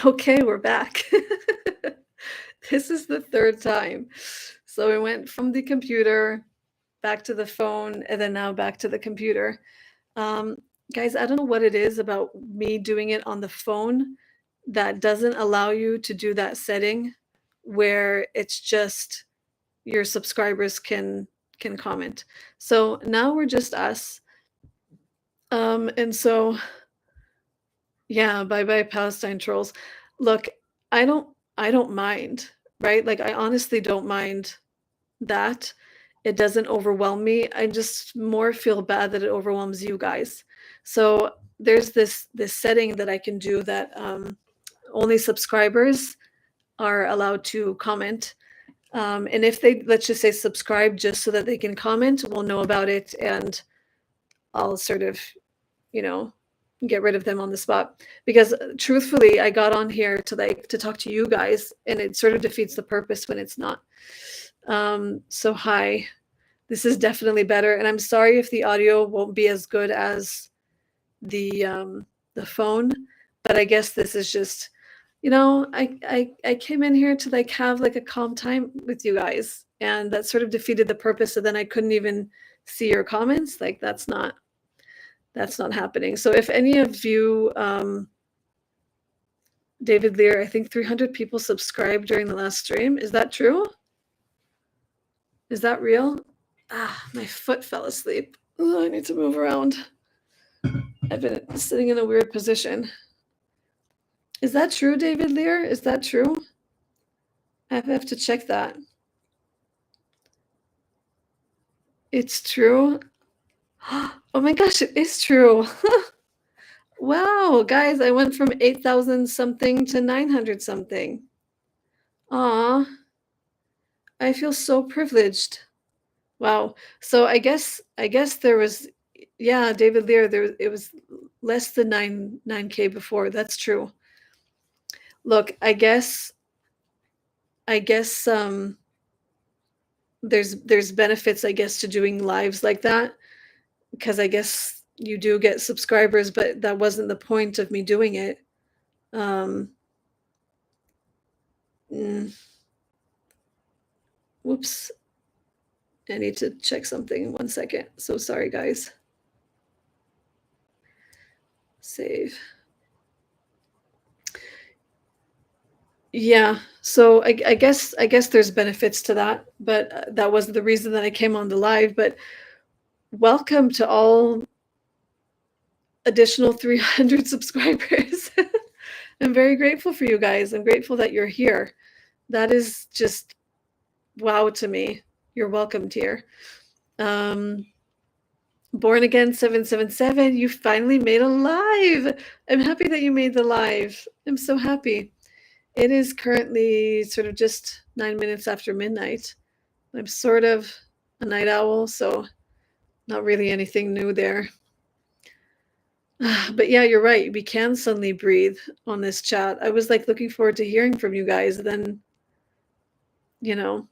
Okay, we're back. This is the third time. So we went from the computer back to the phone and then now back to the computer. Um, Guys, I don't know what it is about me doing it on the phone that doesn't allow you to do that setting where it's just your subscribers can comment. So now we're just us. And so yeah, bye bye Palestine trolls. Look, I don't mind, right? Like I honestly don't mind that. It doesn't overwhelm me. I just more feel bad that it overwhelms you guys. So there's this setting that I can do that only subscribers are allowed to comment. And if they, let's just say, subscribe just so that they can comment, we'll know about it and I'll sort of, you know, get rid of them on the spot. Because truthfully, I got on here to talk to you guys, and it sort of defeats the purpose when it's not. So hi, this is definitely better, and I'm sorry if the audio won't be as good as the phone, but I guess this is just, I came in here to like have like a calm time with you guys, and that sort of defeated the purpose. So then I couldn't even see your comments. Like that's not happening. So if any of you, David Lear, I think 300 people subscribed during the last stream. Is that true? Is that real? Ah, my foot fell asleep. Oh, I need to move around. I've been sitting in a weird position. Is that true, David Lear? Is that true? I have to check that. It's true. Oh my gosh, it is true. Wow, guys, I went from 8,000 something to 900 something. Aw, I feel so privileged. Wow. So I guess there was, yeah, David Lear, it was less than 9K before. That's true. Look, I guess there's benefits, I guess, to doing lives like that, because I guess you do get subscribers, but that wasn't the point of me doing it. Um mm, Whoops. I need to check something. 1 second. So sorry, guys. Save. Yeah. So I guess there's benefits to that, but that wasn't the reason that I came on the live. But welcome to all additional 300 subscribers. I'm very grateful for you guys. I'm grateful that you're here. That is just wow to me. You're welcomed here. Um, Born Again 777, you finally made a live. I'm happy that you made the live. I'm so happy. It is currently sort of just 9 minutes after midnight. I'm sort of a night owl, so not really anything new there. But yeah, you're right. We can suddenly breathe on this chat. I was like looking forward to hearing from you guys. Then, you know,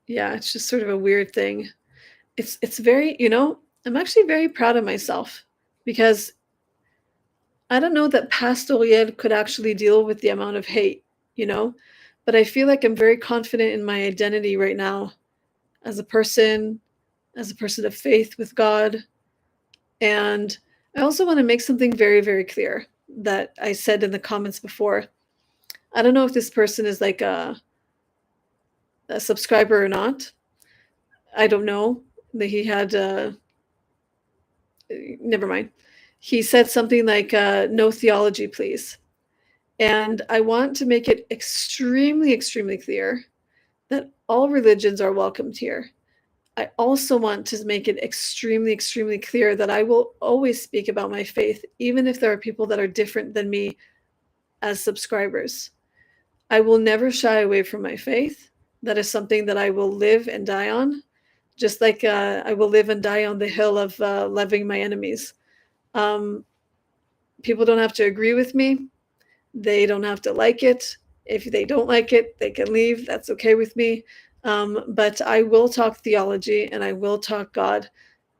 yeah, it's just sort of a weird thing. It's very, I'm actually very proud of myself because I don't know that Pastoriel could actually deal with the amount of hate, you know, but I feel like I'm very confident in my identity right now as a person, as a person of faith with God. And I also want to make something very, very clear that I said in the comments before. I don't know if this person is like a subscriber or not. I don't know that he had, never mind. He said something like, no theology, please. And I want to make it extremely, extremely clear that all religions are welcomed here. I also want to make it extremely, extremely clear that I will always speak about my faith, even if there are people that are different than me as subscribers. I will never shy away from my faith. That is something that I will live and die on, just like I will live and die on the hill of loving my enemies. Um, People don't have to agree with me. They don't have to like it. If they don't like it, they can leave. That's okay with me. But I will talk theology and I will talk God,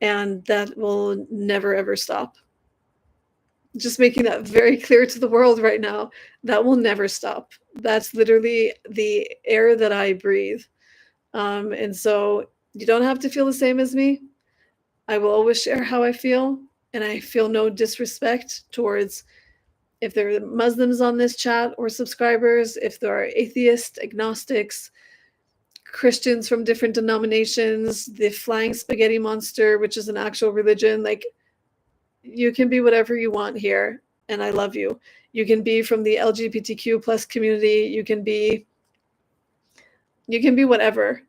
and that will never ever stop. Just making that very clear to the world right now. That will never stop. That's literally the air that I breathe. And so you don't have to feel the same as me. I will always share how I feel, and I feel no disrespect towards if there are Muslims on this chat or subscribers, if there are atheists, agnostics, Christians from different denominations, the flying spaghetti monster, which is an actual religion. Like, you can be whatever you want here, and I love you. You can be from the LGBTQ plus community. You can be whatever,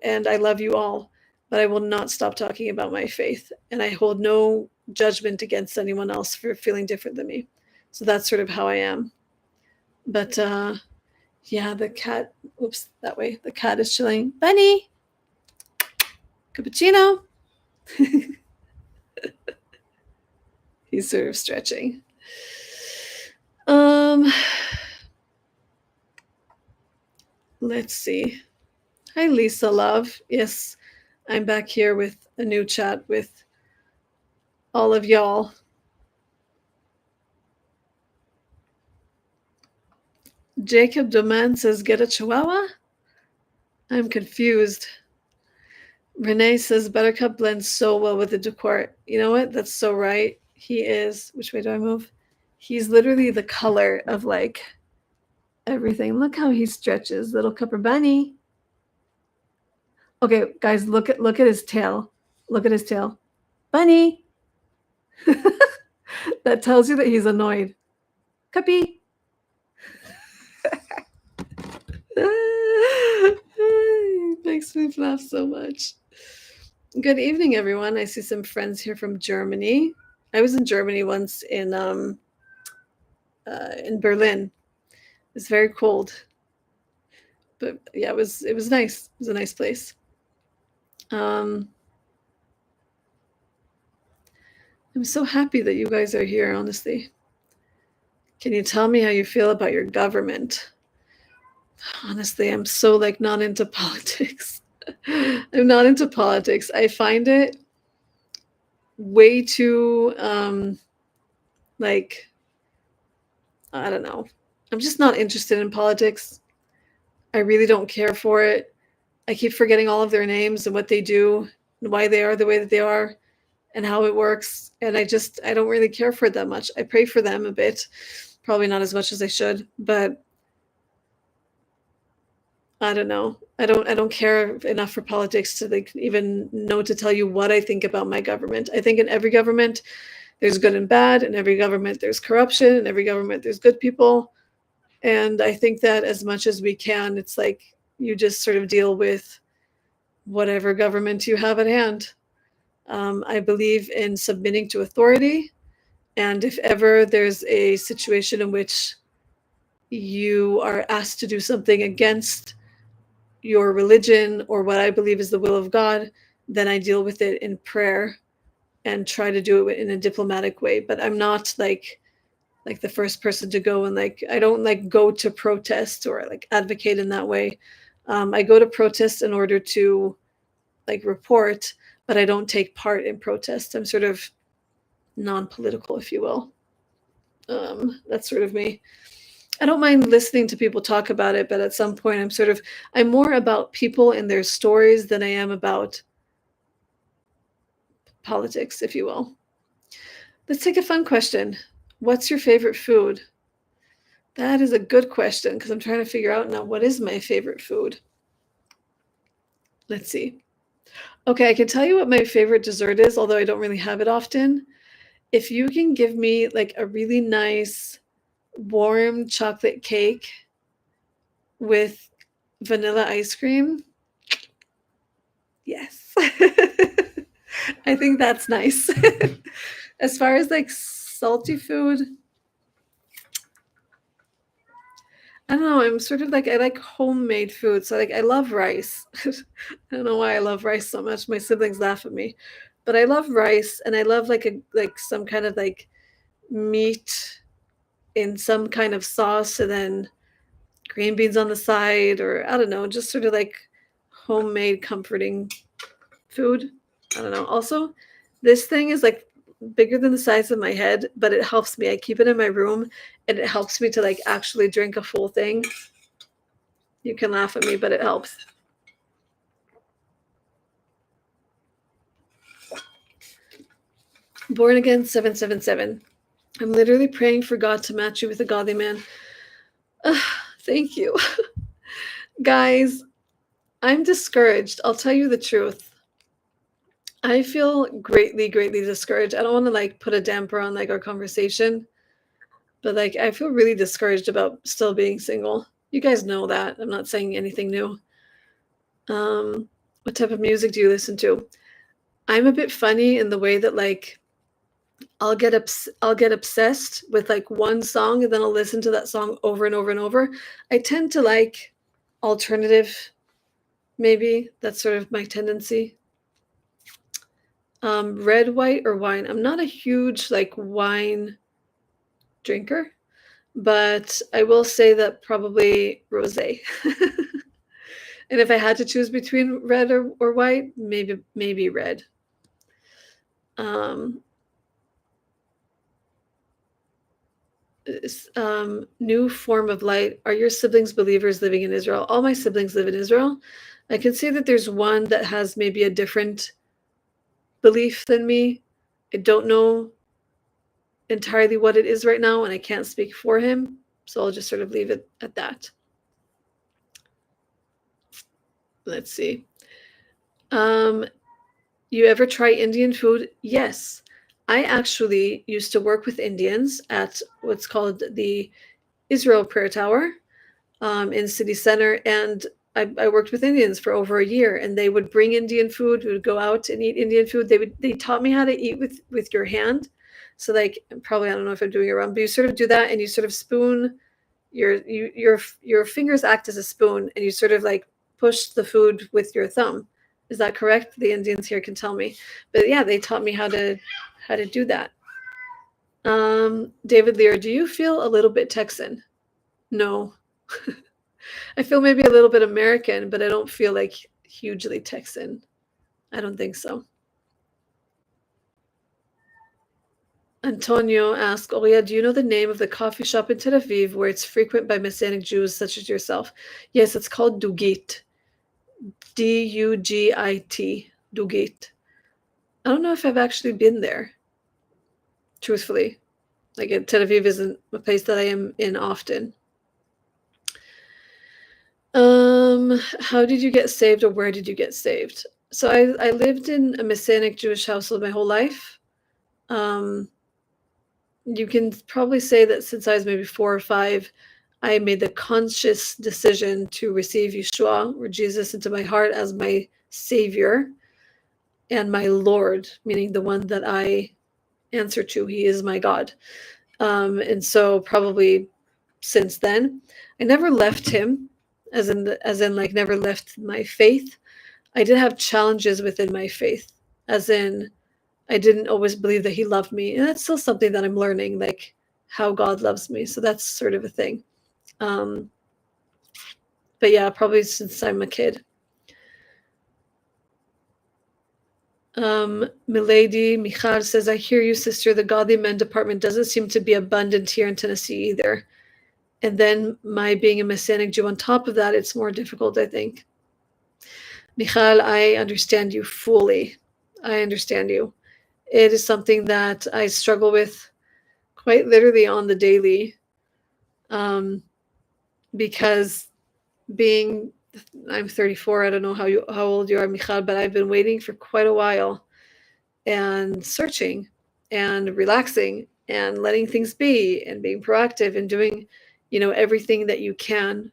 and I love you all, but I will not stop talking about my faith, and I hold no judgment against anyone else for feeling different than me. So that's sort of how I am. But yeah, the cat, oops, that way. The cat is chilling. Bunny, cappuccino. He's sort of stretching. Let's see. Hi, Lisa Love. Yes, I'm back here with a new chat with all of y'all. Jacob Doman says, get a chihuahua? I'm confused. Renee says, Buttercup blends so well with the decor. You know what? That's so right. He is. Which way do I move? He's literally the color of like everything. Look how he stretches, little Copper Bunny. Okay, guys, look at his tail. Look at his tail. Bunny. That tells you that he's annoyed. Cuppy. Makes me laugh so much. Good evening, everyone. I see some friends here from Germany. I was in Germany once in Berlin. It's very cold, but yeah, it was nice. It was a nice place. I'm so happy that you guys are here. Honestly, can you tell me how you feel about your government? Honestly, I'm so like not into politics. I'm not into politics. I find it way too like, I don't know. I'm just not interested in politics. I really don't care for it. I keep forgetting all of their names and what they do and why they are the way that they are and how it works. And I don't really care for it that much. I pray for them a bit, probably not as much as I should, but I don't know. I don't care enough for politics to like even know to tell you what I think about my government. I think in every government there's good and bad, in every government there's corruption, in every government there's good people. And I think that as much as we can, it's like you just sort of deal with whatever government you have at hand. I believe in submitting to authority. And if ever there's a situation in which you are asked to do something against your religion or what I believe is the will of God, then I deal with it in prayer and try to do it in a diplomatic way. But I'm not like the first person to go and like I don't like go to protest or like advocate in that way. I go to protest in order to like report, but I don't take part in protest. I'm sort of non-political, if you will. That's sort of me. I don't mind listening to people talk about it, but at some point I'm more about people and their stories than I am about politics, if you will. Let's take a fun question. What's your favorite food? That is a good question because I'm trying to figure out now what is my favorite food. Let's see. Okay, I can tell you what my favorite dessert is, although I don't really have it often. If you can give me like a really nice warm chocolate cake with vanilla ice cream, yes. I think that's nice. As far as like salty food, I don't know. I'm sort of like I like homemade food. So like I love rice. I don't know why I love rice so much. My siblings laugh at me. But I love rice and I love like some kind of like meat in some kind of sauce and then green beans on the side or I don't know, just sort of like homemade comforting food. I don't know. Also, this thing is like bigger than the size of my head, but it helps me. I keep it in my room, and it helps me to like actually drink a full thing. You can laugh at me, but it helps. Born Again 777. I'm literally praying for God to match you with a godly man. Thank you. Guys, I'm discouraged. I'll tell you the truth. I feel greatly, greatly discouraged. I don't want to like put a damper on like our conversation, but like I feel really discouraged about still being single. You guys know that. I'm not saying anything new. What type of music do you listen to? I'm a bit funny in the way that like I'll get obsessed with like one song and then I'll listen to that song over and over and over. I tend to like alternative, maybe. That's sort of my tendency. Red, white, or wine. I'm not a huge like wine drinker, but I will say that probably rosé. And if I had to choose between red or white, maybe red. Um, New form of light. Are your siblings believers living in Israel? All my siblings live in Israel. I can say that there's one that has maybe a different belief than me. I don't know entirely what it is right now, and I can't speak for him. So I'll just sort of leave it at that. Let's see. You ever try Indian food? Yes. I actually used to work with Indians at what's called the Israel Prayer Tower in city center, and I worked with Indians for over a year, and they would bring Indian food. We would go out and eat Indian food. They taught me how to eat with your hand. So like probably I don't know if I'm doing it wrong, but you sort of do that, and you sort of spoon your fingers act as a spoon, and you sort of like push the food with your thumb. Is that correct? The Indians here can tell me, but yeah, they taught me how to do that. David Lear, do you feel a little bit Texan? No. I feel maybe a little bit American, but I don't feel like hugely Texan. I don't think so. Antonio asked, Oria, do you know the name of the coffee shop in Tel Aviv where it's frequent by Messianic Jews such as yourself? Yes, it's called Dugit. Dugit. Dugit. I don't know if I've actually been there, truthfully. Like Tel Aviv isn't a place that I am in often. How did you get saved, or where did you get saved? So I lived in a Messianic Jewish household my whole life. You can probably say that since I was maybe 4 or 5, I made the conscious decision to receive Yeshua or Jesus into my heart as my Savior and my Lord, meaning the one that I answer to. He is my God. And so probably since then, I never left him, as in like never left my faith. I did have challenges within my faith, as in I didn't always believe that he loved me. And that's still something that I'm learning, like how God loves me. So that's sort of a thing. But yeah, probably since I'm a kid. Milady Michal says, I hear you, sister. The godly men department doesn't seem to be abundant here in Tennessee either. And then my being a Messianic Jew on top of that, it's more difficult, I think. Michal, I understand you fully. I understand you. It is something that I struggle with quite literally on the daily, because I'm 34. I don't know how old you are, Michal, but I've been waiting for quite a while and searching and relaxing and letting things be and being proactive and doing, everything that you can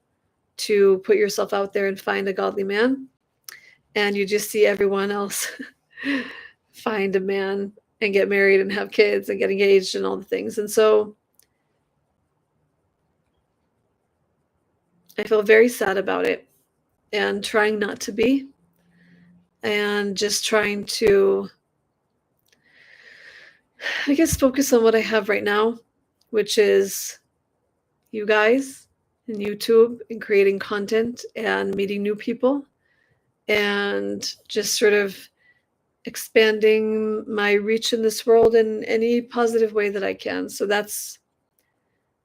to put yourself out there and find a godly man. And you just see everyone else find a man and get married and have kids and get engaged and all the things. And so I feel very sad about it and trying not to be, and just trying to, I guess, focus on what I have right now, which is you guys and YouTube and creating content and meeting new people and just sort of expanding my reach in this world in any positive way that I can. So that's,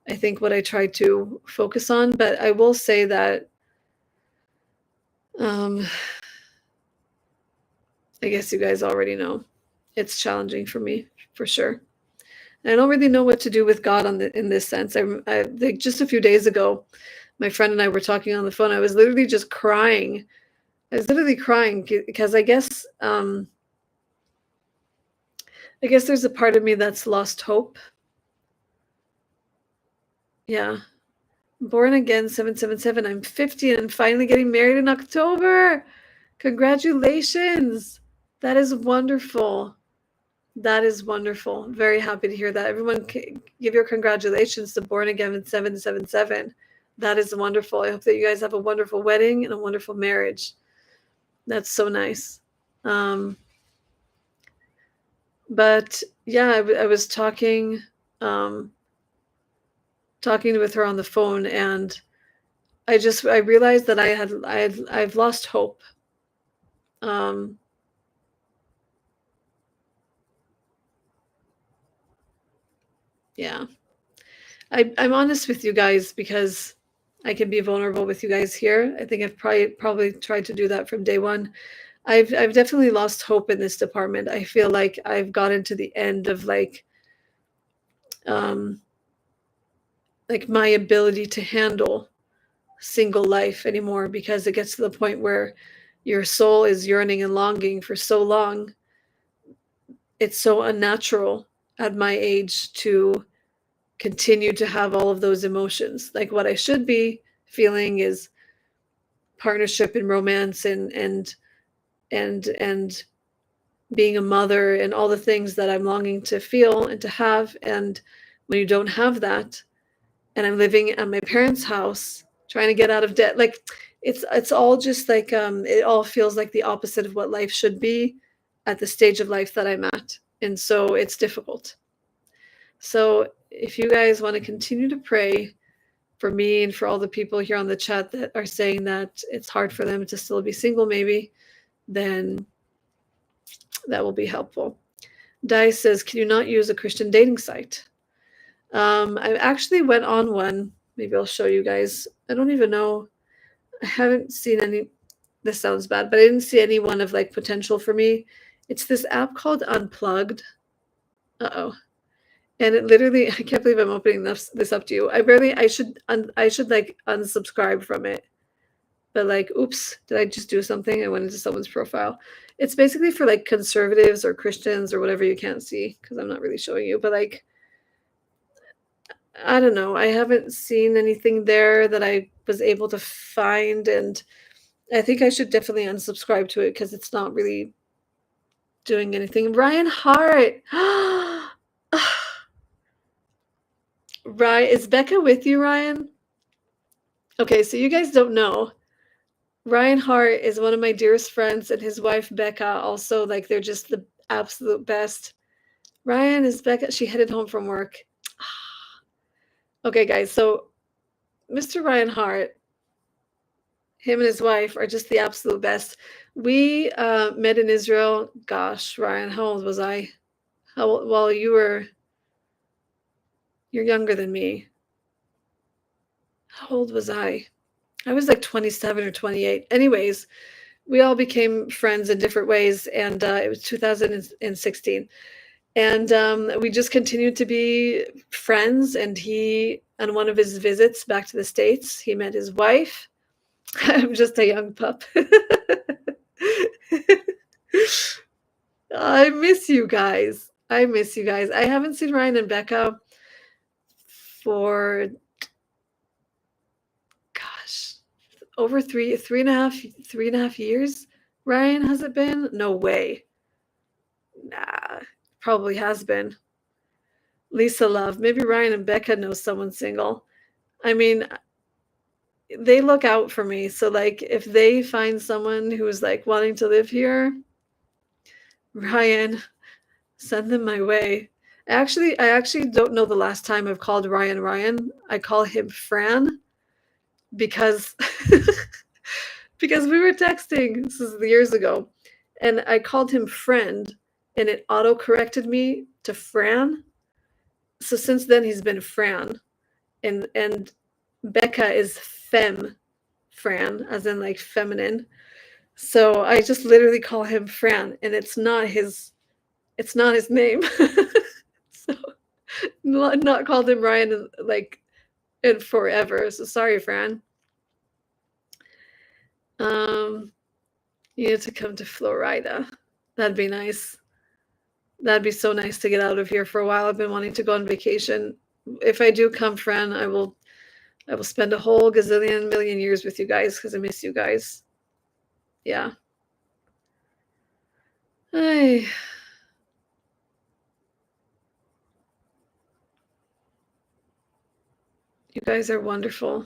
I think, what I try to focus on. But I will say that um, I guess you guys already know it's challenging for me for sure. And I don't really know what to do with God in this sense. Like just a few days ago, my friend and I were talking on the phone. I was literally just crying. I was literally crying because I guess there's a part of me that's lost hope. Yeah. Born again 777. I'm 50 and I'm finally getting married in October. Congratulations. That is wonderful. That is wonderful. Very happy to hear that. Everyone give your congratulations to Born Again 777. That is wonderful. I hope that you guys have a wonderful wedding and a wonderful marriage. That's so nice. But yeah, I was um, talking with her on the phone, and I realized that I've lost hope. Um, yeah, I'm honest with you guys because I can be vulnerable with you guys here. I think I've probably tried to do that from day one. I've definitely lost hope in this department. I feel like I've gotten to the end of um like my ability to handle single life anymore, because it gets to the point where your soul is yearning and longing for so long. It's so unnatural at my age to continue to have all of those emotions. Like what I should be feeling is partnership and romance and being a mother and all the things that I'm longing to feel and to have. And when you don't have that, and I'm living at my parents' house trying to get out of debt, like it's all just like it all feels like the opposite of what life should be at the stage of life that I'm at. And so it's difficult. So if you guys want to continue to pray for me and for all the people here on the chat that are saying that it's hard for them to still be single, maybe, then that will be helpful. Dice says, can you not use a Christian dating site? I actually went on one. Maybe I'll show you guys. I don't even know. I haven't seen any. This sounds bad, but I didn't see any one of like potential for me. It's this app called Unplugged. Uh-oh. And it literally, I can't believe I'm opening this up to you. I should like unsubscribe from it. But like, oops, did I just do something? I went into someone's profile. It's basically for like conservatives or Christians or whatever you can't see because I'm not really showing you. But like, I don't know. I haven't seen anything there that I was able to find. And I think I should definitely unsubscribe to it because it's not really doing anything. Ryan Hart. Ryan, is Becca with you, Ryan? Okay, so you guys don't know. Ryan Hart is one of my dearest friends, and his wife Becca also, like they're just the absolute best. Ryan, is Becca, she headed home from work. Okay, guys, so Mr. Ryan Hart, him and his wife are just the absolute best. We met in Israel. Gosh, Ryan, how old was I? Well, you're younger than me. How old was I? I was like 27 or 28. Anyways, we all became friends in different ways, and it was 2016. And we just continued to be friends. And he, on one of his visits back to the States, he met his wife. I'm just a young pup. I miss you guys. I miss you guys. I haven't seen Ryan and Becca for, gosh, over three and a half years. Ryan, has it been? No way. Nah, probably has been. Lisa Love. Maybe Ryan and Becca know someone single. I mean, they look out for me. So like if they find someone who's like wanting to live here, Ryan, send them my way. I actually don't know the last time I've called Ryan Ryan. I call him Fran because because we were texting. This is years ago. and I called him friend, and it auto corrected me to Fran. So since then he's been Fran, and Becca is femme Fran, as in like feminine. So I just literally call him Fran, and it's not his name. So not called him Ryan like in forever. So sorry, Fran. Um, you need to come to Florida. That'd be nice. That'd be so nice to get out of here for a while. I've been wanting to go on vacation. If I do come, Fran, I will spend a whole gazillion million years with you guys because I miss you guys. Yeah. Ay, you guys are wonderful.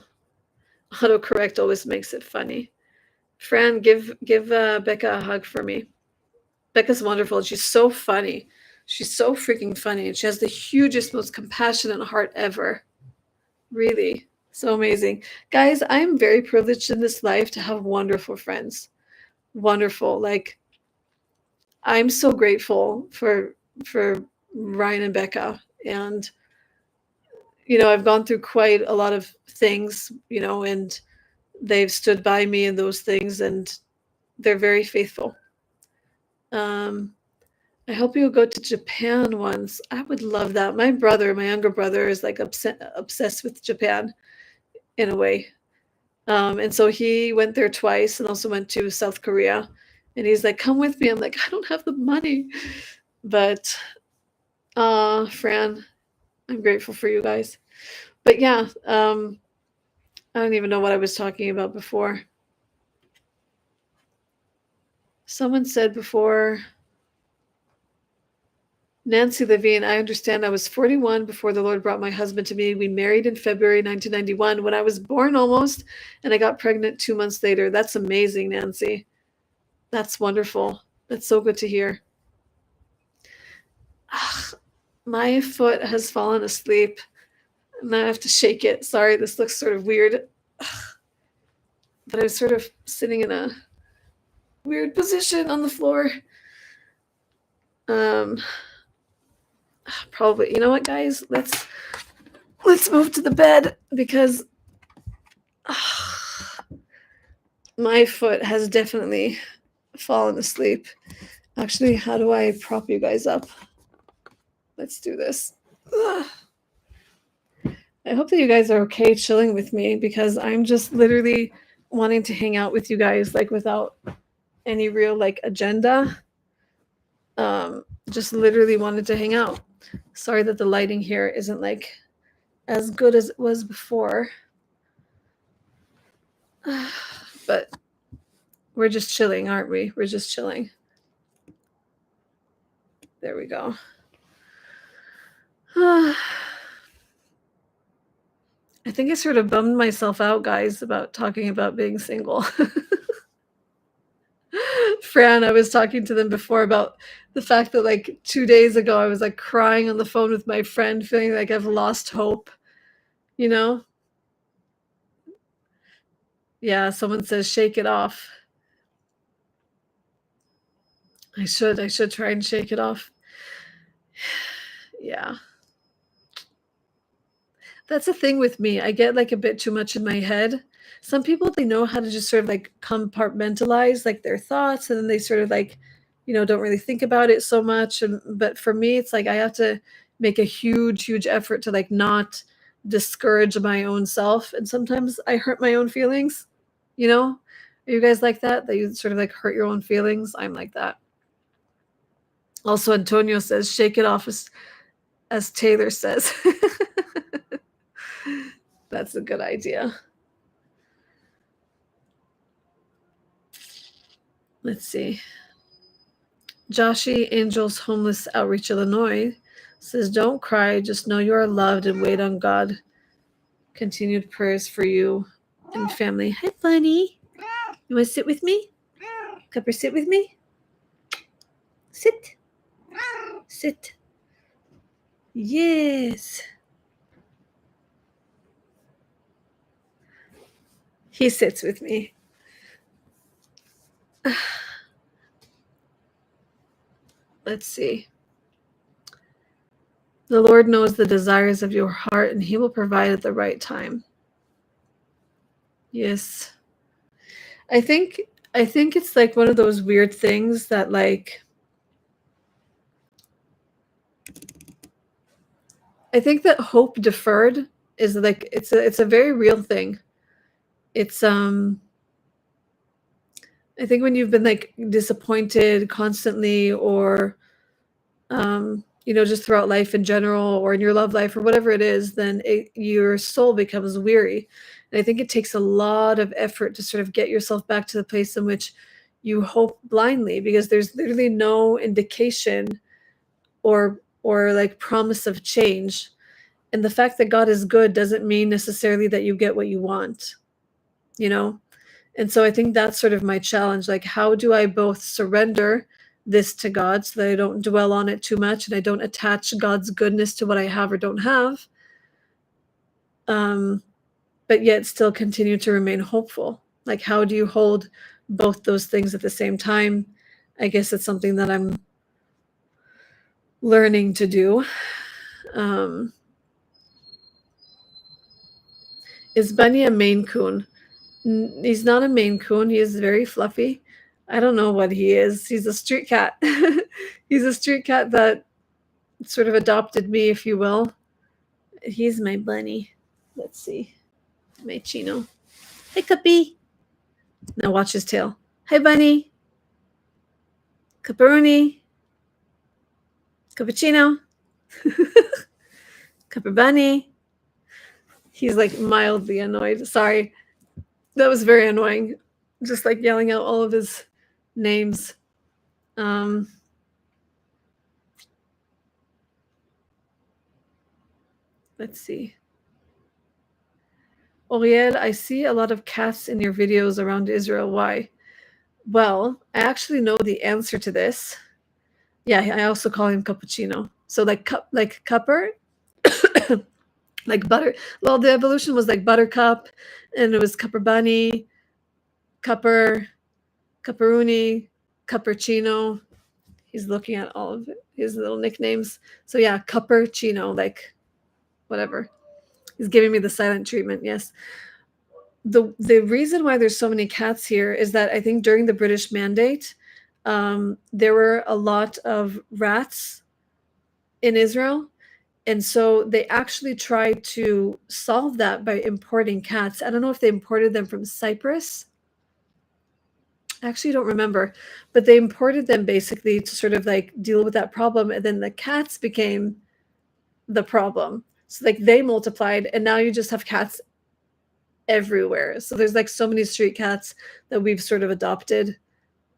Autocorrect always makes it funny. Fran, give Becca a hug for me. Becca's wonderful. She's so funny. She's so freaking funny, and she has the hugest, most compassionate heart ever. Really, so amazing, guys. I'm very privileged in this life to have wonderful friends. Wonderful. Like I'm so grateful for Ryan and Becca, and I've gone through quite a lot of things, and they've stood by me in those things, and they're very faithful. Um, I hope you'll go to Japan once. I would love that. My younger brother, is like obsessed with Japan in a way. And so he went there twice and also went to South Korea. And he's like, come with me. I'm like, I don't have the money. But Fran, I'm grateful for you guys. But yeah, I don't even know what I was talking about before. Someone said before, Nancy Levine, I understand I was 41 before the Lord brought my husband to me. We married in February 1991 when I was born almost, and I got pregnant 2 months later. That's amazing, Nancy. That's wonderful. That's so good to hear. Ugh, my foot has fallen asleep, and I have to shake it. Sorry, this looks sort of weird, but I'm sort of sitting in a weird position on the floor. Um, Probably. You know what, guys? Let's move to the bed because my foot has definitely fallen asleep. Actually, how do I prop you guys up? Let's do this. Ugh. I hope that you guys are okay chilling with me because I'm just literally wanting to hang out with you guys like without any real like agenda. Just literally wanted to hang out. Sorry that the lighting here isn't like as good as it was before. But we're just chilling, aren't we? We're just chilling. There we go. I think I sort of bummed myself out, guys, about talking about being single. Fran, I was talking to them before about the fact that like 2 days ago I was like crying on the phone with my friend, feeling like I've lost hope, you know? Yeah, someone says shake it off. I should try and shake it off. Yeah. That's the thing with me. I get like a bit too much in my head. Some people they know how to just sort of like compartmentalize like their thoughts and then they sort of like, don't really think about it so much. But for me, it's like I have to make a huge, huge effort to like not discourage my own self. And sometimes I hurt my own feelings, you know? Are you guys like that? That you sort of like hurt your own feelings? I'm like that. Also, Antonio says, shake it off as Taylor says. That's a good idea. Let's see. Joshi Angels Homeless Outreach Illinois says, don't cry, just know you are loved and wait on God. Continued prayers for you and family. Hi, bunny. You want to sit with me? Cupper, sit with me? Sit. Sit. Yes. He sits with me. Let's see. The Lord knows the desires of your heart, and He will provide at the right time. Yes. I think I think it's like one of those weird things that like I think that hope deferred is like it's a very real thing. It's I think when you've been like disappointed constantly or just throughout life in general or in your love life or whatever it is, then your soul becomes weary. And I think it takes a lot of effort to sort of get yourself back to the place in which you hope blindly because there's literally no indication or like promise of change. And the fact that God is good doesn't mean necessarily that you get what you want, you know? And so I think that's sort of my challenge. Like, how do I both surrender this to God so that I don't dwell on it too much and I don't attach God's goodness to what I have or don't have, um, but yet still continue to remain hopeful? Like, how do you hold both those things at the same time? I guess it's something that I'm learning to do. Um, is Bunny a Maine Coon? He's not a Maine Coon. He is very fluffy. I don't know what he is. He's a street cat. He's a street cat that sort of adopted me, if you will. He's my bunny. Let's see. My Chino. Hey, Cuppy. Now watch his tail. Hi, bunny. Caparoni. Cappuccino. Cupper bunny. He's like mildly annoyed. Sorry. That was very annoying. Just like yelling out all of his names. Um, let's see. Oriel, I see a lot of cats in your videos around Israel. Why? Well, I actually know the answer to this. Yeah, I also call him cappuccino. So like cupper, like butter. Well, the evolution was like buttercup, and it was cupper bunny, cupper, cupperuni, cuppercino. He's looking at all of his little nicknames. So yeah, cuppercino, like whatever. He's giving me the silent treatment. Yes. The reason why there's so many cats here is that I think during the British Mandate, there were a lot of rats in Israel, and so they actually tried to solve that by importing cats. I don't know if they imported them from Cyprus. I actually don't remember, but they imported them basically to sort of like deal with that problem, and then the cats became the problem. So like they multiplied, and now you just have cats everywhere. So there's like so many street cats that we've sort of adopted.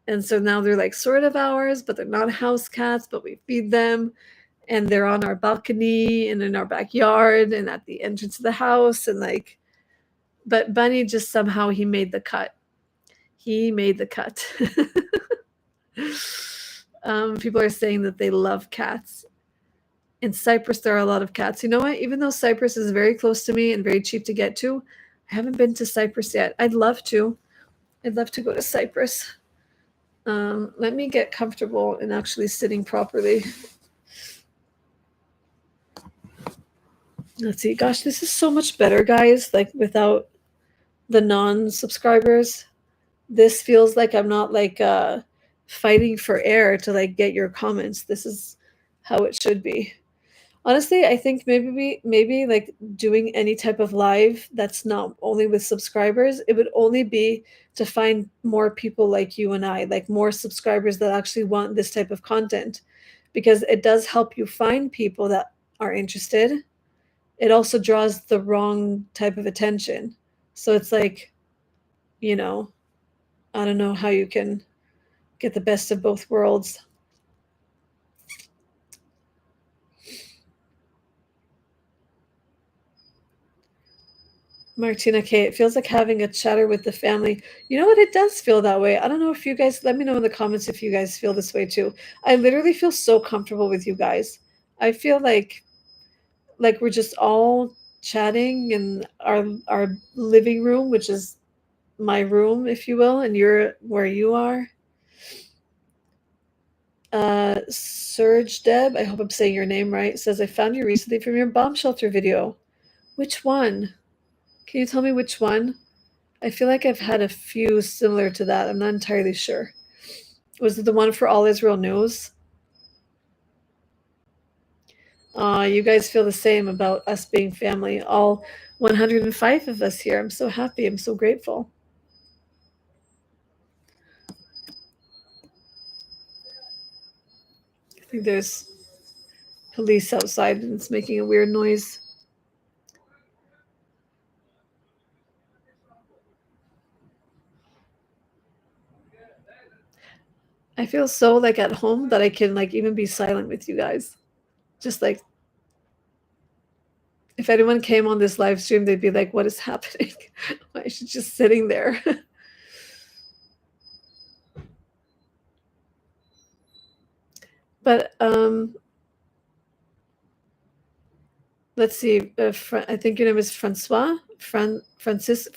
And so now they're like sort of ours, but they're not house cats, but we feed them and they're on our balcony and in our backyard and at the entrance of the house and like but Bunny just somehow he made the cut. He made the cut. People are saying that they love cats. In Cyprus, there are a lot of cats. You know what? Even though Cyprus is very close to me and very cheap to get to, I haven't been to Cyprus yet. I'd love to. I'd love to go to Cyprus. Let me get comfortable in actually sitting properly. Let's see. Gosh, this is so much better, guys. Like without the non-subscribers, this feels like I'm not like fighting for air to like get your comments. This is how it should be. Honestly, I think maybe like doing any type of live that's not only with subscribers, it would only be to find more people like you and I, like more subscribers that actually want this type of content because it does help you find people that are interested. It also draws the wrong type of attention. So it's like, you know, I don't know how you can get the best of both worlds. Martina K, it feels like having a chatter with the family. You know what? It does feel that way. I don't know if you guys, let me know in the comments if you guys feel this way too. I literally feel so comfortable with you guys. I feel like we're just all chatting in our living room, which is my room, if you will, and you're where you are. Serge Deb, I hope I'm saying your name right, says, I found you recently from your bomb shelter video. Which one? Can you tell me which one? I feel like I've had a few similar to that. I'm not entirely sure. Was it the one for All Israel News? You guys feel the same about us being family. All 105 of us here. I'm so happy. I'm so grateful. I think there's police outside and it's making a weird noise. I feel so like at home that I can like even be silent with you guys. Just like if anyone came on this live stream, they'd be like, what is happening? Why is she just sitting there? But let's see. I think your name is Francois. Franciscus.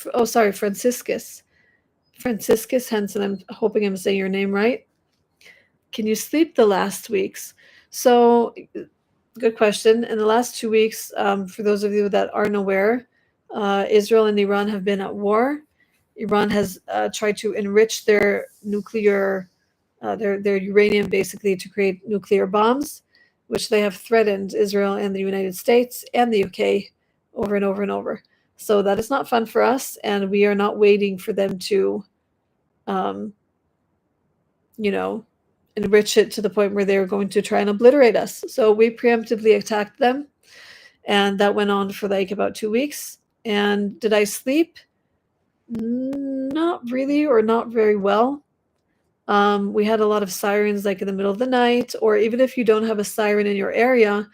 Franciscus Henson. I'm hoping I'm saying your name right. Can you sleep the last weeks? So, good question. In the last 2 weeks, for those of you that aren't aware, Israel and Iran have been at war. Iran has tried to enrich their nuclear, their uranium basically to create nuclear bombs, which they have threatened Israel and the United States and the UK over and over and over. So that is not fun for us, and we are not waiting for them to, um, you know, enrich it to the point where they're going to try and obliterate us. So we preemptively attacked them, and that went on for like about 2 weeks. And did I sleep? Not really, or not very well. We had a lot of sirens like in the middle of the night, or even if you don't have a siren in your area,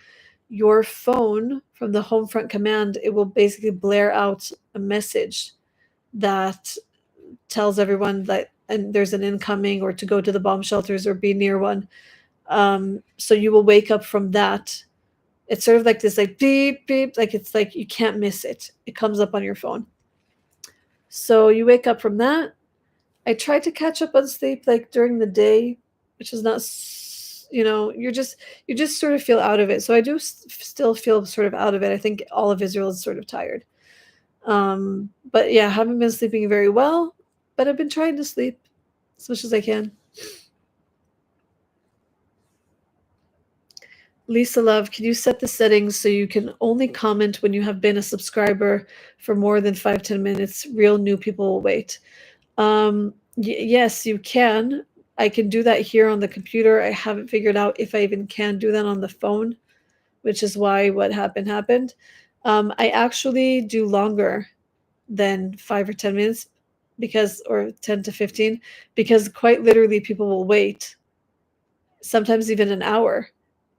your phone from the home front command, it will basically blare out a message that tells everyone that and there's an incoming or to go to the bomb shelters or be near one. So you will wake up from that. It's sort of like this like beep beep, like it's like you can't miss it. It comes up on your phone. So you wake up from that. I tried to catch up on sleep like during the day, which is not, you just sort of feel out of it. So I do still feel sort of out of it. I think all of Israel is sort of tired. But yeah, I haven't been sleeping very well, but I've been trying to sleep as much as I can. Lisa Love, can you set the settings so you can only comment when you have been a subscriber for more than 5-10 minutes? Real new people will wait. Yes, you can. I can do that here on the computer. I haven't figured out if I even can do that on the phone, which is why what happened. I actually do longer than 5 or 10 minutes or 10 to 15, because quite literally people will wait, sometimes even an hour,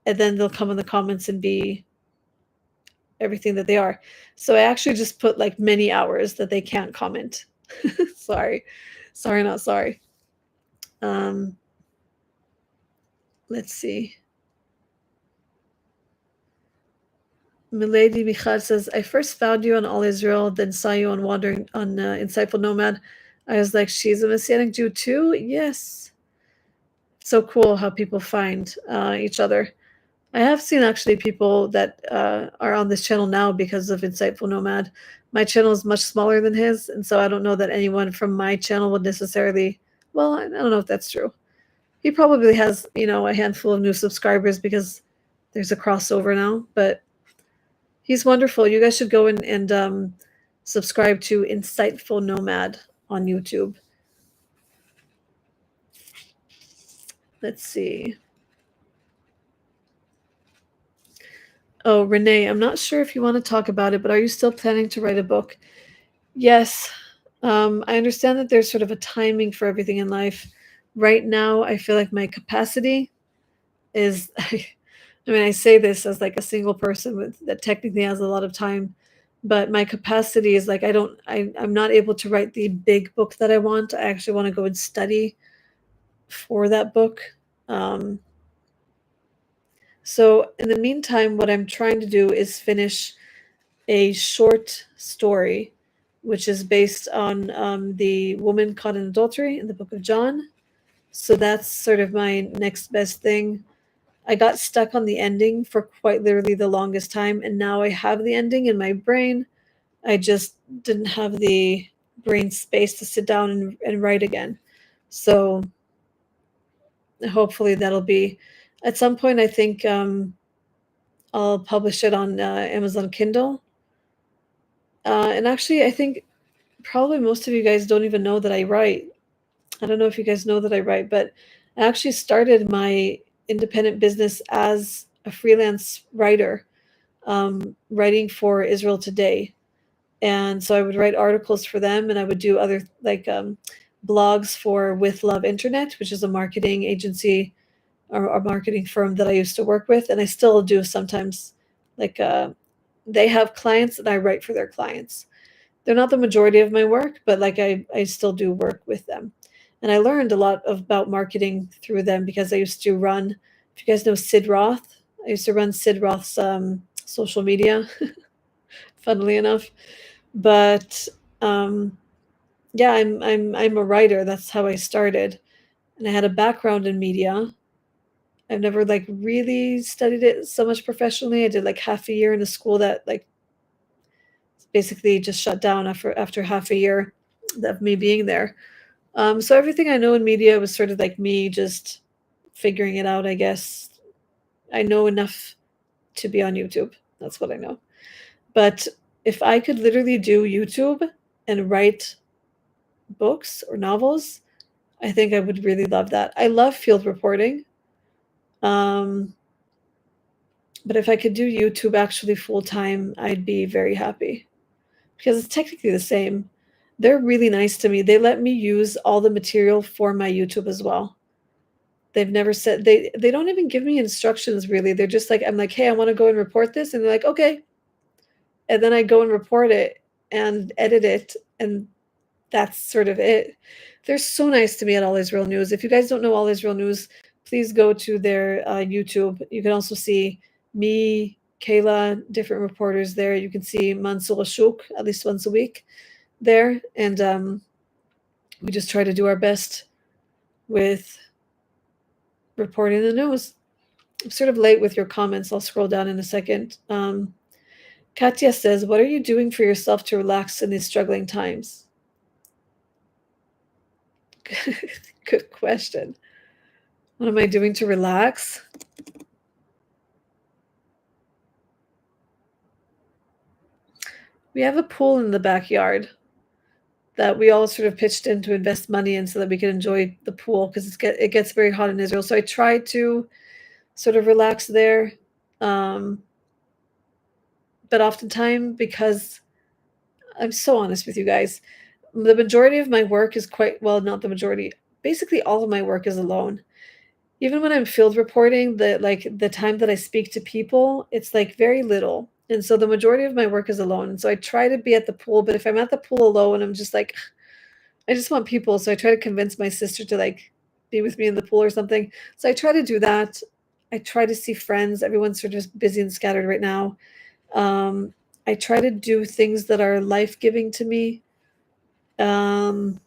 and then they'll come in the comments and be everything that they are. So I actually just put like many hours that they can't comment. Sorry. Sorry, not sorry. Let's see. Milady Michal says, I first found you on All Israel, then saw you on Wandering on Insightful Nomad. I was like, she's a Messianic Jew too? Yes. So cool how people find each other. I have seen actually people that are on this channel now because of Insightful Nomad. My channel is much smaller than his, and so I don't know that anyone from my channel would necessarily, well, I don't know if that's true. He probably has, a handful of new subscribers because there's a crossover now, but he's wonderful. You guys should go and subscribe to Insightful Nomad on YouTube. Let's see. Oh, Renee, I'm not sure if you want to talk about it, but are you still planning to write a book? Yes. I understand that there's sort of a timing for everything in life. Right now, I feel like my capacity is, I mean, I say this as like a single person that technically has a lot of time, but my capacity is like, I'm not able to write the big book that I want. I actually want to go and study for that book. Um, so in the meantime, what I'm trying to do is finish a short story, which is based on the woman caught in adultery in the book of John. So that's sort of my next best thing. I got stuck on the ending for quite literally the longest time, and now I have the ending in my brain. I just didn't have the brain space to sit down and write again. So hopefully that'll be at some point. I think I'll publish it on Amazon Kindle. And actually, I think probably most of you guys don't even know that I write. I don't know if you guys know that I write, but I actually started my independent business as a freelance writer, writing for Israel Today. And so I would write articles for them, and I would do other like blogs for With Love Internet, which is a marketing agency or a marketing firm that I used to work with, and I still do sometimes. Like they have clients, and I write for their clients. They're not the majority of my work, but like I still do work with them. And I learned a lot about marketing through them because I used to run, if you guys know Sid Roth, I used to run Sid Roth's social media, funnily enough. But um, yeah, I'm a writer. That's how I started. And I had a background in media. I've never like really studied it so much professionally. I did like half a year in a school that like basically just shut down after half a year of me being there. So everything I know in media was sort of like me just figuring it out, I guess. I know enough to be on YouTube. That's what I know. But if I could literally do YouTube and write books or novels, I think I would really love that. I love field reporting. Um, but if I could do YouTube actually full time, I'd be very happy because it's technically the same. They're really nice to me. They let me use all the material for my YouTube as well. They've never said they don't even give me instructions really. They're just like I'm like, "Hey, I want to go and report this." And they're like, "Okay." And then I go and report it and edit it, and that's sort of it. They're so nice to me at All Israel News. If you guys don't know All Israel News, please go to their YouTube. You can also see me, Kayla, different reporters there. You can see Mansour Ashok at least once a week there, and we just try to do our best with reporting the news. I'm sort of late with your comments. I'll scroll down in a second. Katya says, "What are you doing for yourself to relax in these struggling times?" Good question. What am I doing to relax? We have a pool in the backyard that we all sort of pitched in to invest money in so that we could enjoy the pool because it gets very hot in Israel. So I try to sort of relax there. Um, but oftentimes, because I'm so honest with you guys, the majority of my work is quite well, not the majority. Basically, all of my work is alone. Even when I'm field reporting, the time that I speak to people, it's like very little. And so the majority of my work is alone. And so I try to be at the pool, but if I'm at the pool alone, I'm just like I just want people. So I try to convince my sister to like be with me in the pool or something. So I try to do that. I try to see friends. Everyone's sort of busy and scattered right now. Um, I try to do things that are life-giving to me. Um,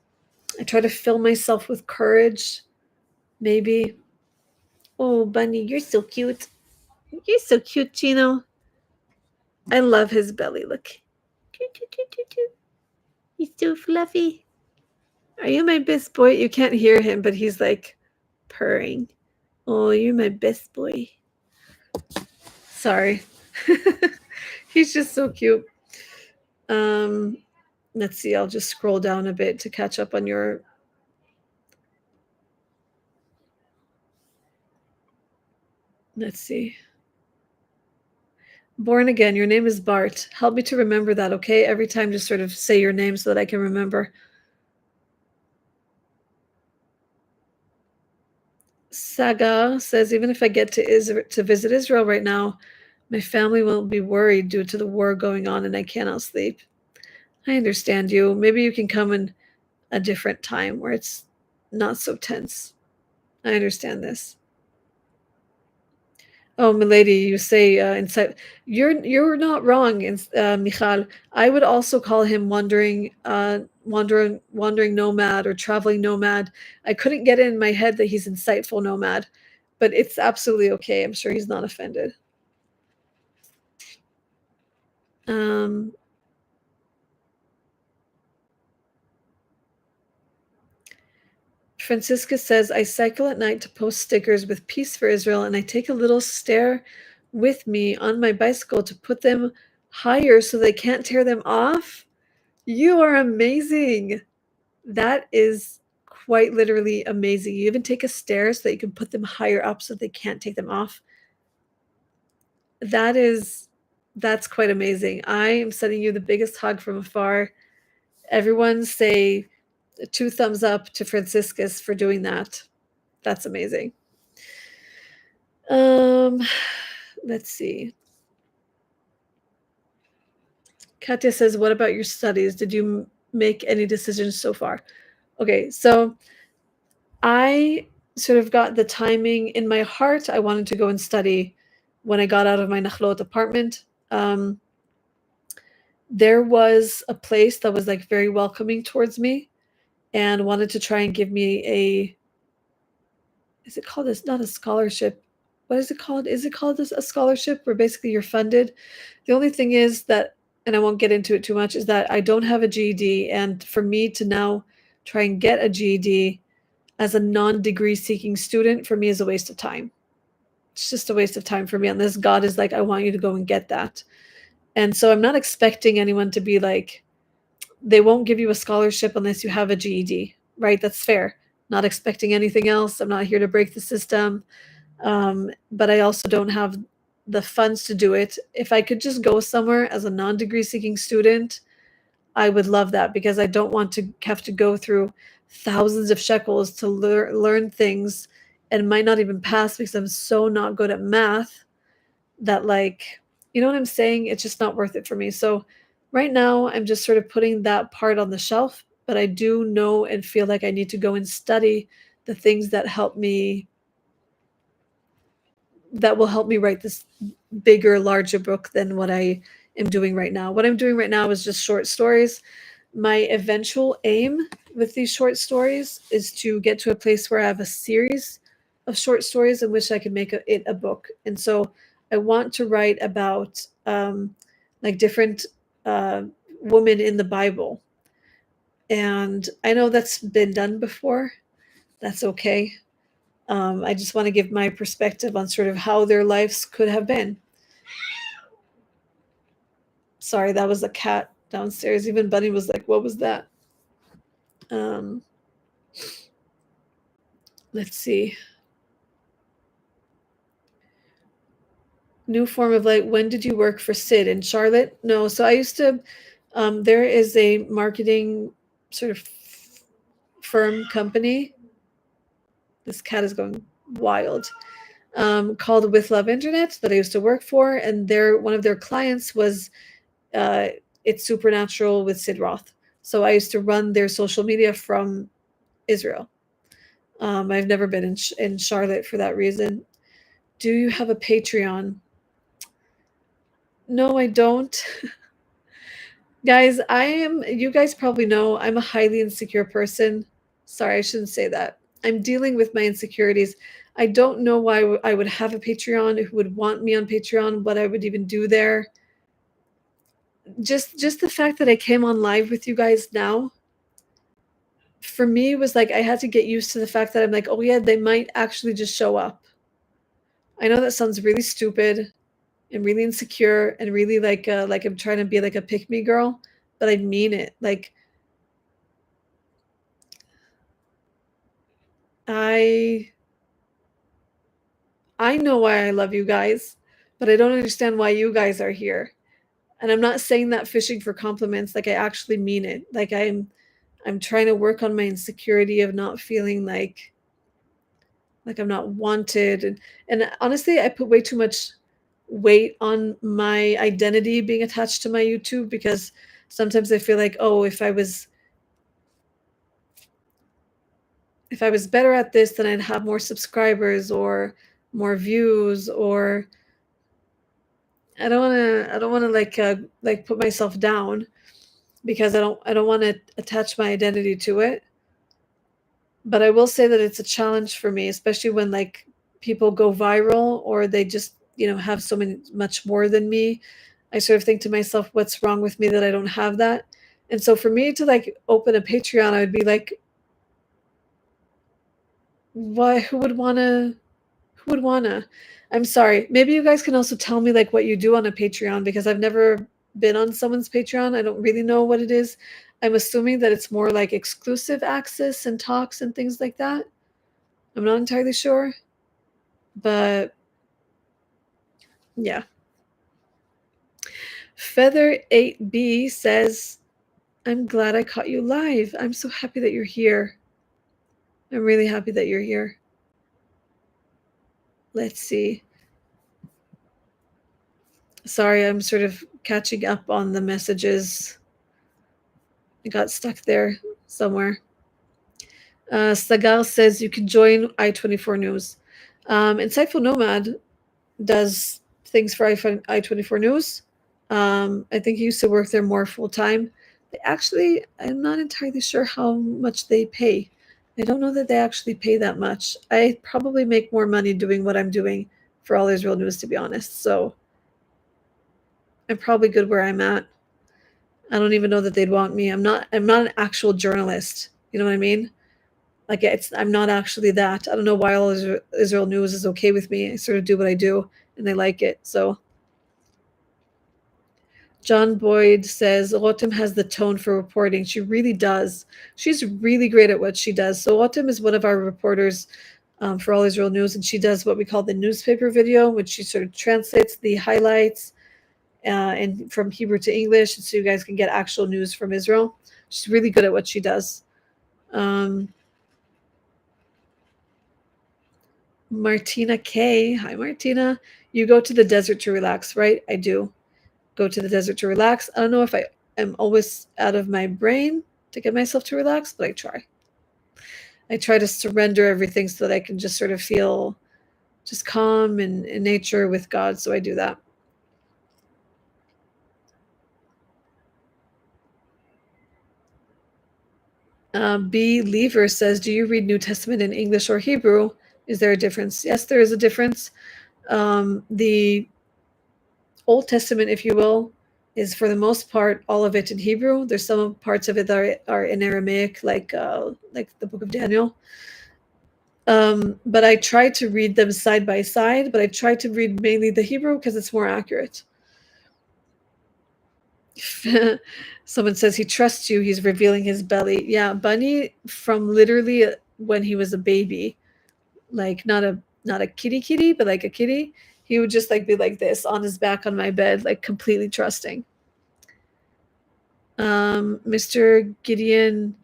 I try to fill myself with courage, maybe. Oh, Bunny, you're so cute. You're so cute, Chino. I love his belly. Look. Cute, cute, cute, cute, cute. He's so fluffy. Are you my best boy? You can't hear him, but he's like purring. Oh, you're my best boy. Sorry. He's just so cute. Um, let's see. I'll just scroll down a bit to catch up on your. Let's see. Born again. Your name is Bart. Help me to remember that, okay? Every time, just sort of say your name so that I can remember. Saga says, even if I get to visit Israel right now, my family won't be worried due to the war going on and I cannot sleep. I understand you. Maybe you can come in a different time where it's not so tense. I understand this. Oh, milady, you say, inside you're not wrong, Michal. I would also call him wandering nomad or traveling nomad. I couldn't get it in my head that he's insightful nomad, but it's absolutely okay. I'm sure he's not offended. Um, Francisca says, I cycle at night to post stickers with Peace for Israel, and I take a little stair with me on my bicycle to put them higher so they can't tear them off. You are amazing. That is quite literally amazing. You even take a stair so that you can put them higher up so they can't take them off. That is that's quite amazing. I am sending you the biggest hug from afar. Everyone say two thumbs up to Franciscus for doing that. That's amazing. Um, let's see. Katya says, "What about your studies? Did you make any decisions so far?" Okay, so I sort of got the timing in my heart. I wanted to go and study when I got out of my Nachlot apartment. Um, there was a place that was like very welcoming towards me and wanted to try and give me a is it called this not a scholarship, what is it called, is it called a scholarship where basically you're funded. The only thing is that, and I won't get into it too much, is that I don't have a GED, and for me to now try and get a GED as a non-degree seeking student for me is a waste of time. It's just a waste of time for me unless God is like, I want you to go and get that. And so I'm not expecting anyone to be like, they won't give you a scholarship unless you have a GED, right? That's fair. Not expecting anything else. I'm not here to break the system. But I also don't have the funds to do it. If I could just go somewhere as a non degree seeking student, I would love that because I don't want to have to go through thousands of shekels to learn things and might not even pass because I'm so not good at math that, like, you know what I'm saying? It's just not worth it for me. So right now, I'm just sort of putting that part on the shelf, but I do know and feel like I need to go and study the things that help me that will help me write this bigger, larger book than what I am doing right now. What I'm doing right now is just short stories. My eventual aim with these short stories is to get to a place where I have a series of short stories in which I can make it a book. And so I want to write about like different uh, women in the Bible. And I know that's been done before. That's okay. I just want to give my perspective on sort of how their lives could have been. Sorry, that was a cat downstairs. Even Bunny was like, "What was that?" Um, let's see. New form of like, when did you work for Sid in Charlotte? No, so I used to. There is a marketing sort of firm company. This cat is going wild. Called With Love Internet that I used to work for, and their one of their clients was uh, It's Supernatural with Sid Roth. So I used to run their social media from Israel. I've never been in Charlotte for that reason. Do you have a Patreon? No, I don't. Guys, you guys probably know I'm a highly insecure person. Sorry, I shouldn't say that. I'm dealing with my insecurities. I don't know why I would have a Patreon, who would want me on Patreon, what I would even do there. Just the fact that I came on live with you guys now, for me was like I had to get used to the fact that I'm like, oh yeah, they might actually just show up. I know that sounds really stupid and really insecure and really like I'm trying to be like a pick me girl, but I mean it. Like I I know why I love you guys, but I don't understand why you guys are here. And I'm not saying that fishing for compliments, like I actually mean it. Like I'm trying to work on my insecurity of not feeling like I'm not wanted, and honestly, I put way too much weight on my identity being attached to my YouTube because sometimes I feel like, oh, if I was better at this, then I'd have more subscribers, or more views, or I don't want to like put myself down because I don't want to attach my identity to it. But I will say that it's a challenge for me, especially when like people go viral or they just, have so many much more than me. I sort of think to myself, what's wrong with me that I don't have that? And so for me to like open a Patreon, I would be like, why who would wanna? I'm sorry. Maybe you guys can also tell me like what you do on a Patreon because I've never been on someone's Patreon. I don't really know what it is. I'm assuming that it's more like exclusive access and talks and things like that. I'm not entirely sure, but yeah. Feather 8B says, I'm glad I caught you live. I'm so happy that you're here. I'm really happy that you're here. Let's see. Sorry, I'm sort of catching up on the messages. I got stuck there somewhere. Sagar says you can join I-24 News. Insightful Nomad does things for I-24 News. I think he used to work there more full time. Actually, I'm not entirely sure how much they pay. I don't know that they actually pay that much. I probably make more money doing what I'm doing for All Israel News, to be honest. So I'm probably good where I'm at. I don't even know that they'd want me. I'm not an actual journalist. You know what I mean? Like I'm not actually that. I don't know why All Israel News is okay with me. I sort of do what I do and they like it. So John Boyd says Rotem has the tone for reporting. She really does. She's really great at what she does. So Rotem is one of our reporters for All Israel News, and she does what we call the newspaper video, which she sort of translates the highlights and from Hebrew to English, so you guys can get actual news from Israel. She's really good at what she does. Martina K. Hi, Martina. You go to the desert to relax, right? I do go to the desert to relax. I don't know if I am always out of my brain to get myself to relax, but I try. I try to surrender everything so that I can just sort of feel just calm and in nature with God. So I do that. B. Lever says, do you read New Testament in English or Hebrew? Is there a difference? Yes, there is a difference. The Old Testament, if you will, is for the most part all of it in Hebrew. There's some parts of it that are in Aramaic, like the Book of Daniel. But I try to read them side by side. But I try to read mainly the Hebrew because it's more accurate. Someone says he trusts you. He's revealing his belly. Yeah, Bunny from literally when he was a baby, like not a kitty, but like a kitty. He would just like be like this on his back on my bed, like completely trusting. Mr. Gideon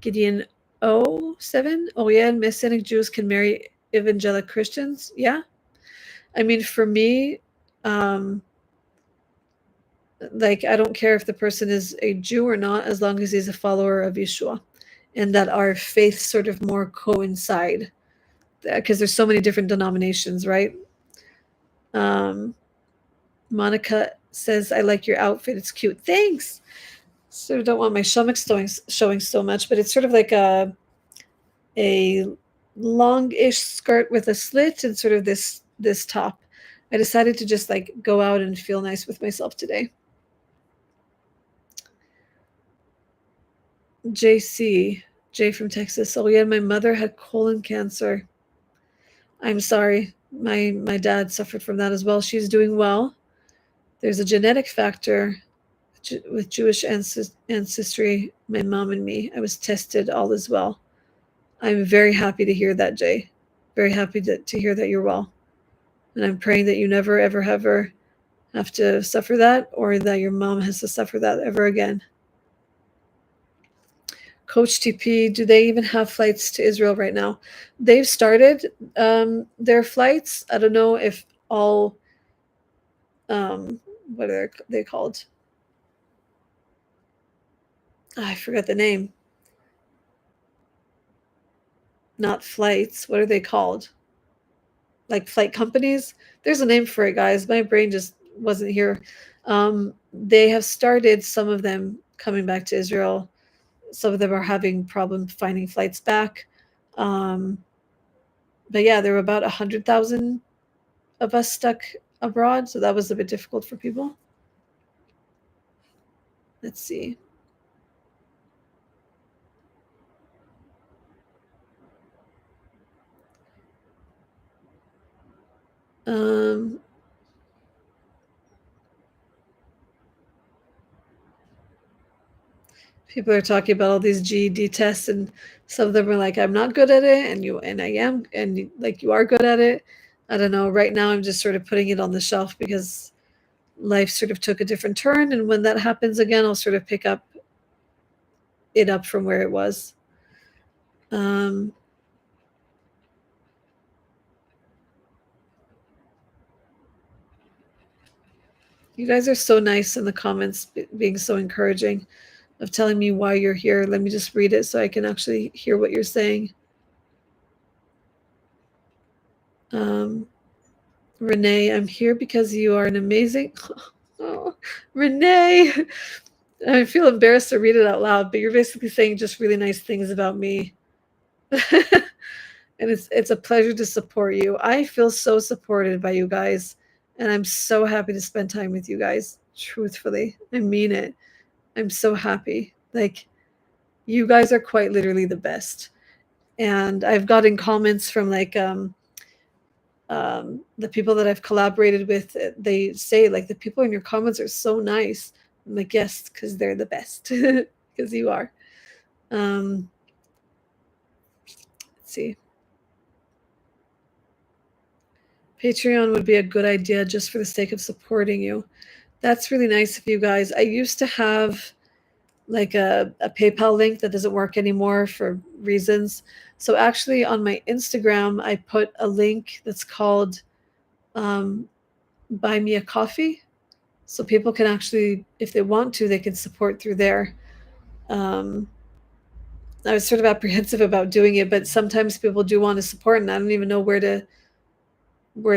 07. Oh yeah, Messianic Jews can marry evangelic Christians. Yeah, I mean for me, um, like I don't care if the person is a Jew or not, as long as he's a follower of Yeshua, and that our faiths sort of more coincide, because there's so many different denominations, right? Um, Monica says, "I like your outfit. It's cute. Thanks." So I don't want my stomach showing so much, but it's sort of like a long-ish skirt with a slit and sort of this top. I decided to just like go out and feel nice with myself today. JC, Jay from Texas. Oh yeah, my mother had colon cancer. I'm sorry. My dad suffered from that as well. She's doing well. There's a genetic factor with Jewish ancestry. My mom and me. I was tested. All is well. I'm very happy to hear that, Jay. Very happy to hear that you're well. And I'm praying that you never, ever, ever have to suffer that or that your mom has to suffer that ever again. Coach TP, do they even have flights to Israel right now? They've started their flights. I don't know if all, what are they called? I forgot the name. Not flights. What are they called? like flight companies. There's a name for it, guys. My brain just wasn't here. They have started, some of them coming back to Israel. Some of them are having problems finding flights back. Um, but yeah, there were about 100,000 of us stuck abroad, so that was a bit difficult for people. Let's see. Um, People are talking about all these GED tests, and some of them are like, "I'm not good at it," and I am, and like you are good at it. I don't know. Right now, I'm just sort of putting it on the shelf because life sort of took a different turn, and when that happens again, I'll sort of pick it up from where it was. Um, you guys are so nice in the comments, being so encouraging, of telling me why you're here. Let me just read it so I can actually hear what you're saying. Um, Renee, I'm here because you are an amazing. Oh, Renee, I feel embarrassed to read it out loud, but you're basically saying just really nice things about me. And it's a pleasure to support you. I feel so supported by you guys, and I'm so happy to spend time with you guys. Truthfully, I mean it. I'm so happy. Like, you guys are quite literally the best. And I've gotten comments from like the people that I've collaborated with. They say like the people in your comments are so nice. I'm like, yes, because they're the best. Because you are. Um, let's see. Patreon would be a good idea just for the sake of supporting you. That's really nice of you guys. I used to have like a PayPal link that doesn't work anymore for reasons. So actually on my Instagram, I put a link that's called um, Buy Me a Coffee. So people can actually, if they want to, they can support through there. Um, I was sort of apprehensive about doing it, but sometimes people do want to support, and I don't even know where to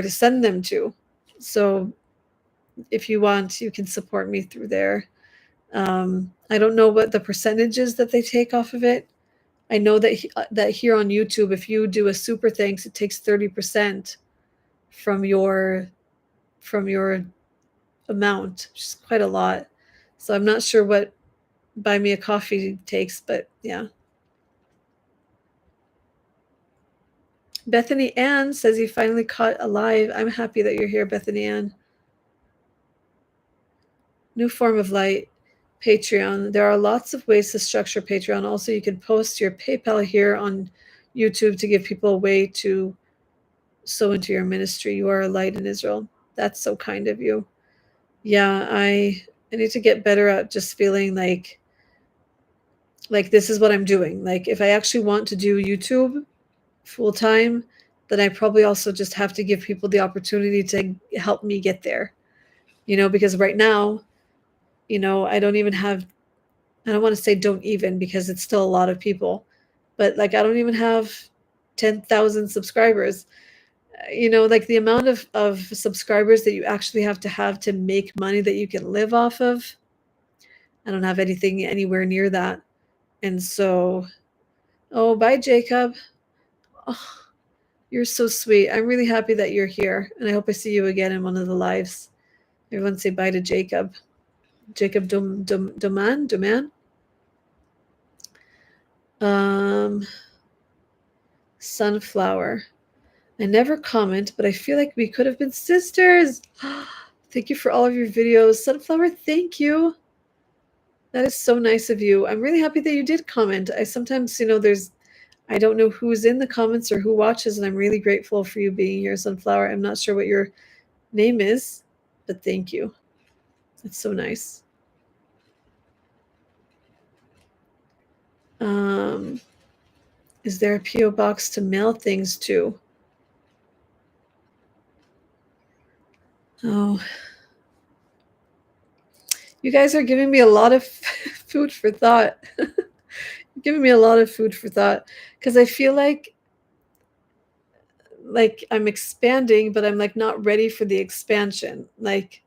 send them to. So if you want, you can support me through there. I don't know what the percentages that they take off of it. I know that that here on YouTube, if you do a super thanks, it takes 30% from your amount, which is quite a lot. So I'm not sure what Buy Me a Coffee takes, but yeah. Bethany Ann says you finally caught alive. I'm happy that you're here, Bethany Ann. New form of light, Patreon. There are lots of ways to structure Patreon. Also, you can post your PayPal here on YouTube to give people a way to sow into your ministry. You are a light in Israel. That's so kind of you. Yeah, I need to get better at just feeling like this is what I'm doing. Like if I actually want to do YouTube full time, then I probably also just have to give people the opportunity to help me get there. Because right now, I don't even have, I don't want to say don't even because it's still a lot of people, but like I don't even have 10,000 subscribers. Like the amount of subscribers that you actually have to make money that you can live off of. I don't have anything anywhere near that. And so, oh, bye, Jacob. Oh, you're so sweet. I'm really happy that you're here. And I hope I see you again in one of the lives. Everyone say bye to Jacob. Jacob Doman. Um, Sunflower. I never comment, but I feel like we could have been sisters. Thank you for all of your videos. Sunflower, thank you. That is so nice of you. I'm really happy that you did comment. I sometimes, I don't know who's in the comments or who watches, and I'm really grateful for you being here, Sunflower. I'm not sure what your name is, but thank you. That's so nice. Is there a P.O. box to mail things to? Oh, you guys are giving me a lot of food for thought. Giving me a lot of food for thought because I feel like like I'm expanding, but I'm like not ready for the expansion. Like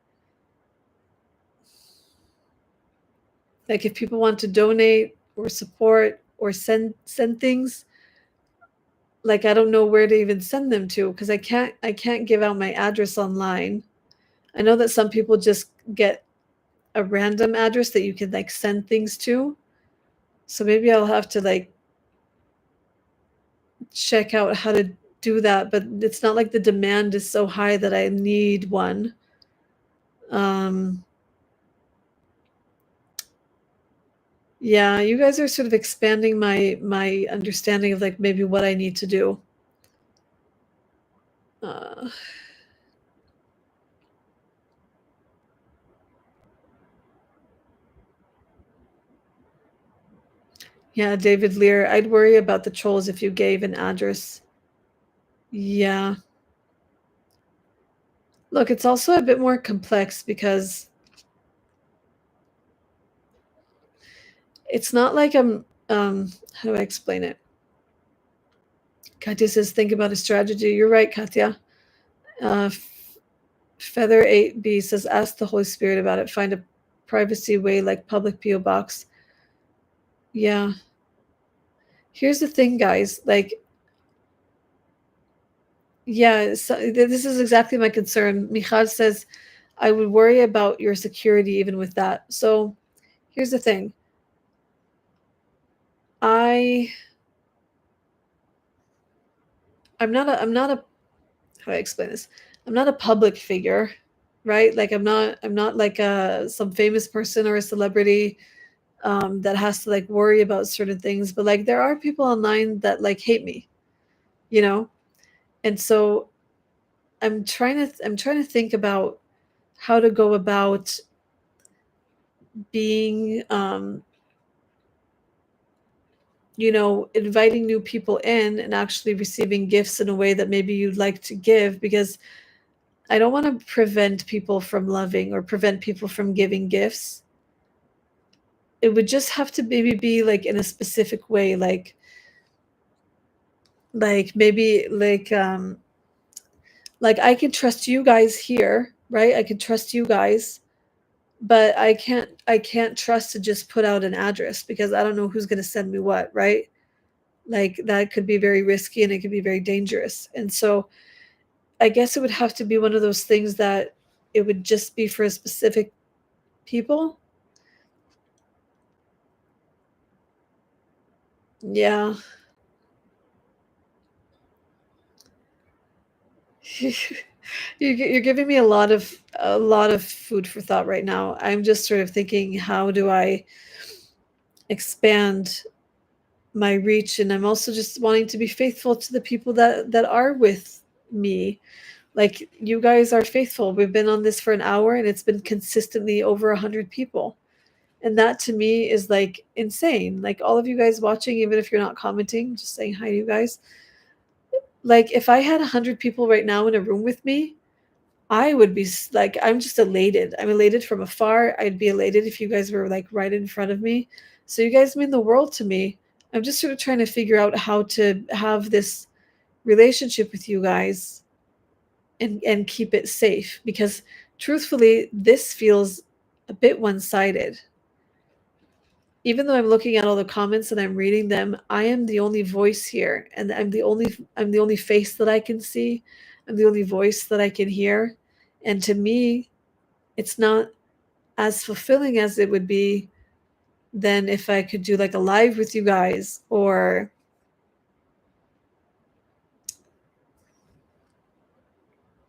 if people want to donate or support or send things, like I don't know where to even send them to because I can't give out my address online. I know that some people just get a random address that you can like send things to. So maybe I'll have to like check out how to do that, but it's not like the demand is so high that I need one. Um yeah, you guys are sort of expanding my understanding of like maybe what I need to do. Uh yeah, David Lear, I'd worry about the trolls if you gave an address. Yeah. Look, it's also a bit more complex because it's not like how do I explain it? Katya says think about a strategy. You're right, Katya. Uh Feather 8B says ask the Holy Spirit about it. Find a privacy way like public PO box. Yeah. Here's the thing, guys. Like, yeah, so this is exactly my concern. Michal says I would worry about your security even with that. So here's the thing. I I'm not a how do I explain this? I'm not a public figure, right? Like I'm not like some famous person or a celebrity that has to like worry about certain things. But like there are people online that like hate me, you know? And so I'm trying to think about how to go about being inviting new people in and actually receiving gifts in a way that maybe you'd like to give because I don't want to prevent people from loving or prevent people from giving gifts. It would just have to maybe be like in a specific way, like maybe like I can trust you guys here, right? I can trust you guys, but I can't trust to just put out an address because I don't know who's going to send me what, right? Like that could be very risky and it could be very dangerous. And so I guess it would have to be one of those things that it would just be for specific people. Yeah. You're giving me a lot of food for thought right now. I'm just sort of thinking, how do I expand my reach? And I'm also just wanting to be faithful to the people that are with me. Like you guys are faithful. We've been on this for an hour, and it's been consistently over 100 people. And that to me is like insane. Like all of you guys watching, even if you're not commenting, just saying hi to you guys. Like if I had 100 people right now in a room with me, I would be like, I'm just elated. I'm elated from afar. I'd be elated if you guys were like right in front of me. So you guys mean the world to me. I'm just sort of trying to figure out how to have this relationship with you guys and keep it safe because truthfully, this feels a bit one-sided. Even though I'm looking at all the comments and I'm reading them, I am the only voice here and I'm the only face that I can see. I'm the only voice that I can hear. And to me, it's not as fulfilling as it would be than if I could do like a live with you guys or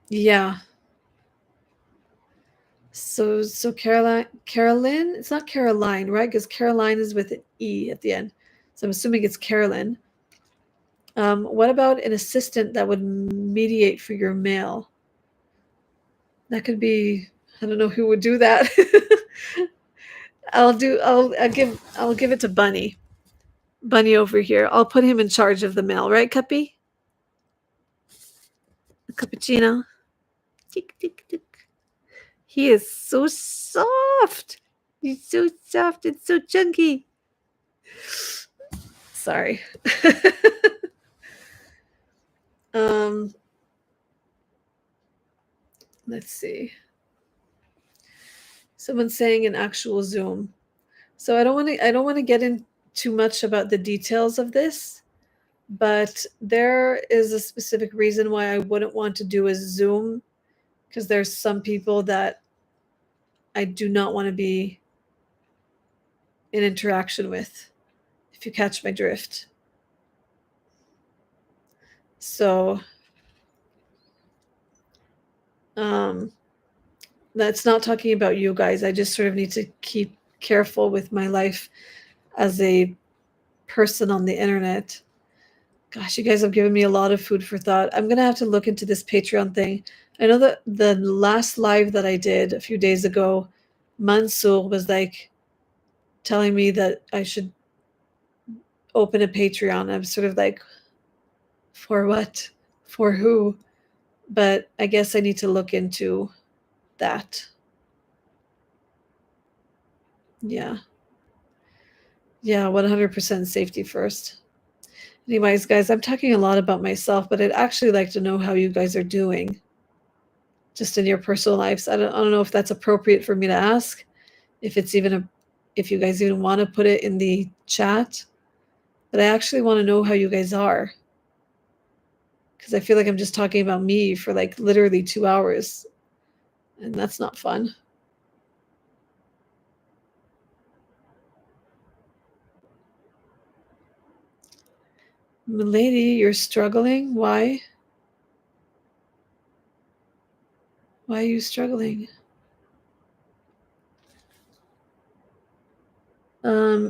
yeah. So Carolyn, it's not Caroline, right? Because Caroline is with an E at the end. So I'm assuming it's Carolyn. What about an assistant that would mediate for your mail? That could be, I don't know who would do that. I'll give it to Bunny. Bunny over here. I'll put him in charge of the mail, right, Cuppy? Cappuccino. Tick, tick, tick. He is so soft. He's so soft and so chunky. Sorry. Um, let's see. Someone's saying an actual Zoom. So I don't want to get in too much about the details of this, but there is a specific reason why I wouldn't want to do a Zoom, because there's some people that I do not want to be in interaction with, if you catch my drift. So um that's not talking about you guys. I just sort of need to keep careful with my life as a person on the internet. Gosh, you guys have given me a lot of food for thought. I'm gonna have to look into this Patreon thing. I know that the last live that I did a few days ago, Mansour was like telling me that I should open a Patreon. I'm sort of like, for what? For who? But I guess I need to look into that. Yeah. Yeah, 100% safety first. Anyways, guys, I'm talking a lot about myself, but I'd actually like to know how you guys are doing just in your personal lives. I don't know if that's appropriate for me to ask, if it's even if you guys even want to put it in the chat, but I actually want to know how you guys are, because I feel like I'm just talking about me for like literally 2 hours, and that's not fun. Milady, you're struggling? Why? Why are you struggling?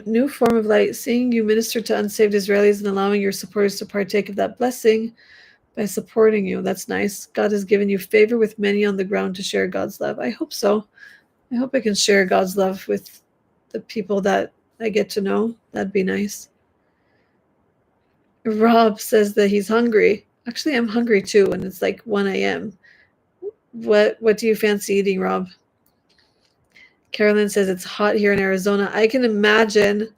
New form of light, seeing you minister to unsaved Israelis and allowing your supporters to partake of that blessing by supporting you. That's nice. God has given you favor with many on the ground to share God's love. I hope so. I hope I can share God's love with the people that I get to know. That'd be nice. Rob says that he's hungry. Actually, I'm hungry too, and it's like 1 a.m. What do you fancy eating, Rob? Carolyn says it's hot here in Arizona. I can imagine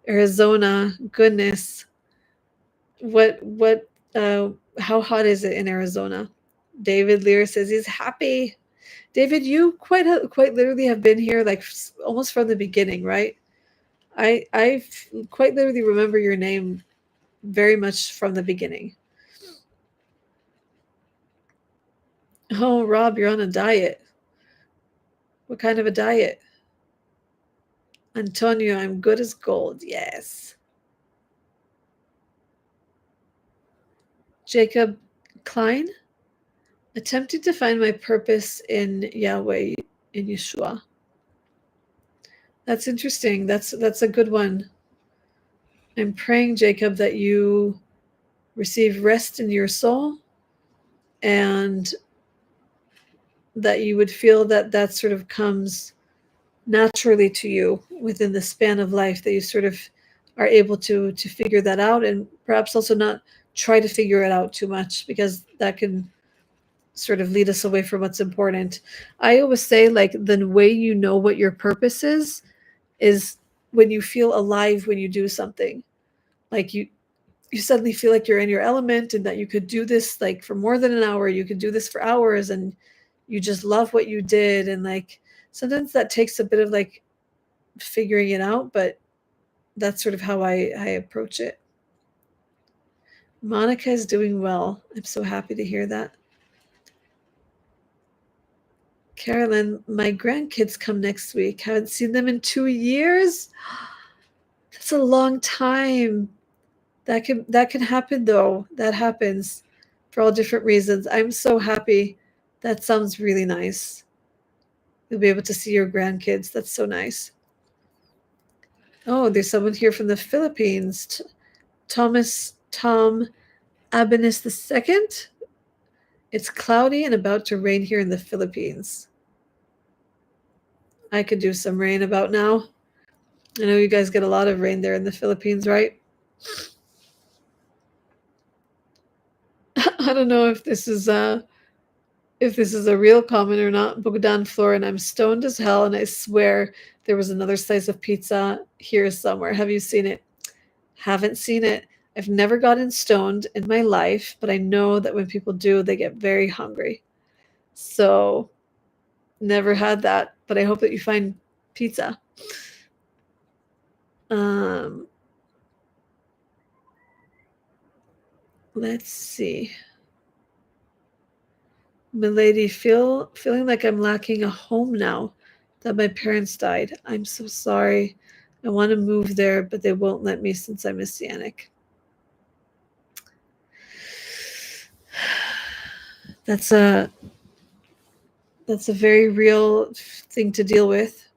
Arizona. Goodness. What how hot is it in Arizona? David Lear says he's happy. David, you quite literally have been here like almost from the beginning, right? I quite literally remember your name very much from the beginning. Oh, Rob, you're on a diet. What kind of a diet? Antonio, I'm good as gold. Yes. Jacob Klein, attempting to find my purpose in Yahweh, in Yeshua. That's interesting. That's a good one. I'm praying, Jacob, that you receive rest in your soul, and that you would feel that that sort of comes naturally to you within the span of life, that you sort of are able to figure that out, and perhaps also not try to figure it out too much, because that can sort of lead us away from what's important. I always say, like, the way you know what your purpose is when you feel alive when you do something. Like you suddenly feel like you're in your element, and that you could do this like for more than an hour, you could do this for hours, and you just love what you did. And like sometimes that takes a bit of like figuring it out, but that's sort of how I approach it. Monica is doing well. I'm so happy to hear that. Carolyn, my grandkids come next week. Haven't seen them in 2 years. That's a long time. That can happen though. That happens for all different reasons. I'm so happy. That sounds really nice. You'll be able to see your grandkids. That's so nice. Oh, there's someone here from the Philippines. Tom Abenis II. It's cloudy and about to rain here in the Philippines. I could do some rain about now. I know you guys get a lot of rain there in the Philippines, right? I don't know if this is a real comment or not. Bogdan Florin, I'm stoned as hell, and I swear there was another slice of pizza here somewhere. Have you seen it? Haven't seen it. I've never gotten stoned in my life, but I know that when people do, they get very hungry. So, never had that, but I hope that you find pizza. Um, let's see. Milady, feeling like I'm lacking a home now that my parents died. I'm so sorry. I want to move there, but they won't let me since I'm Messianic. That's a very real thing to deal with.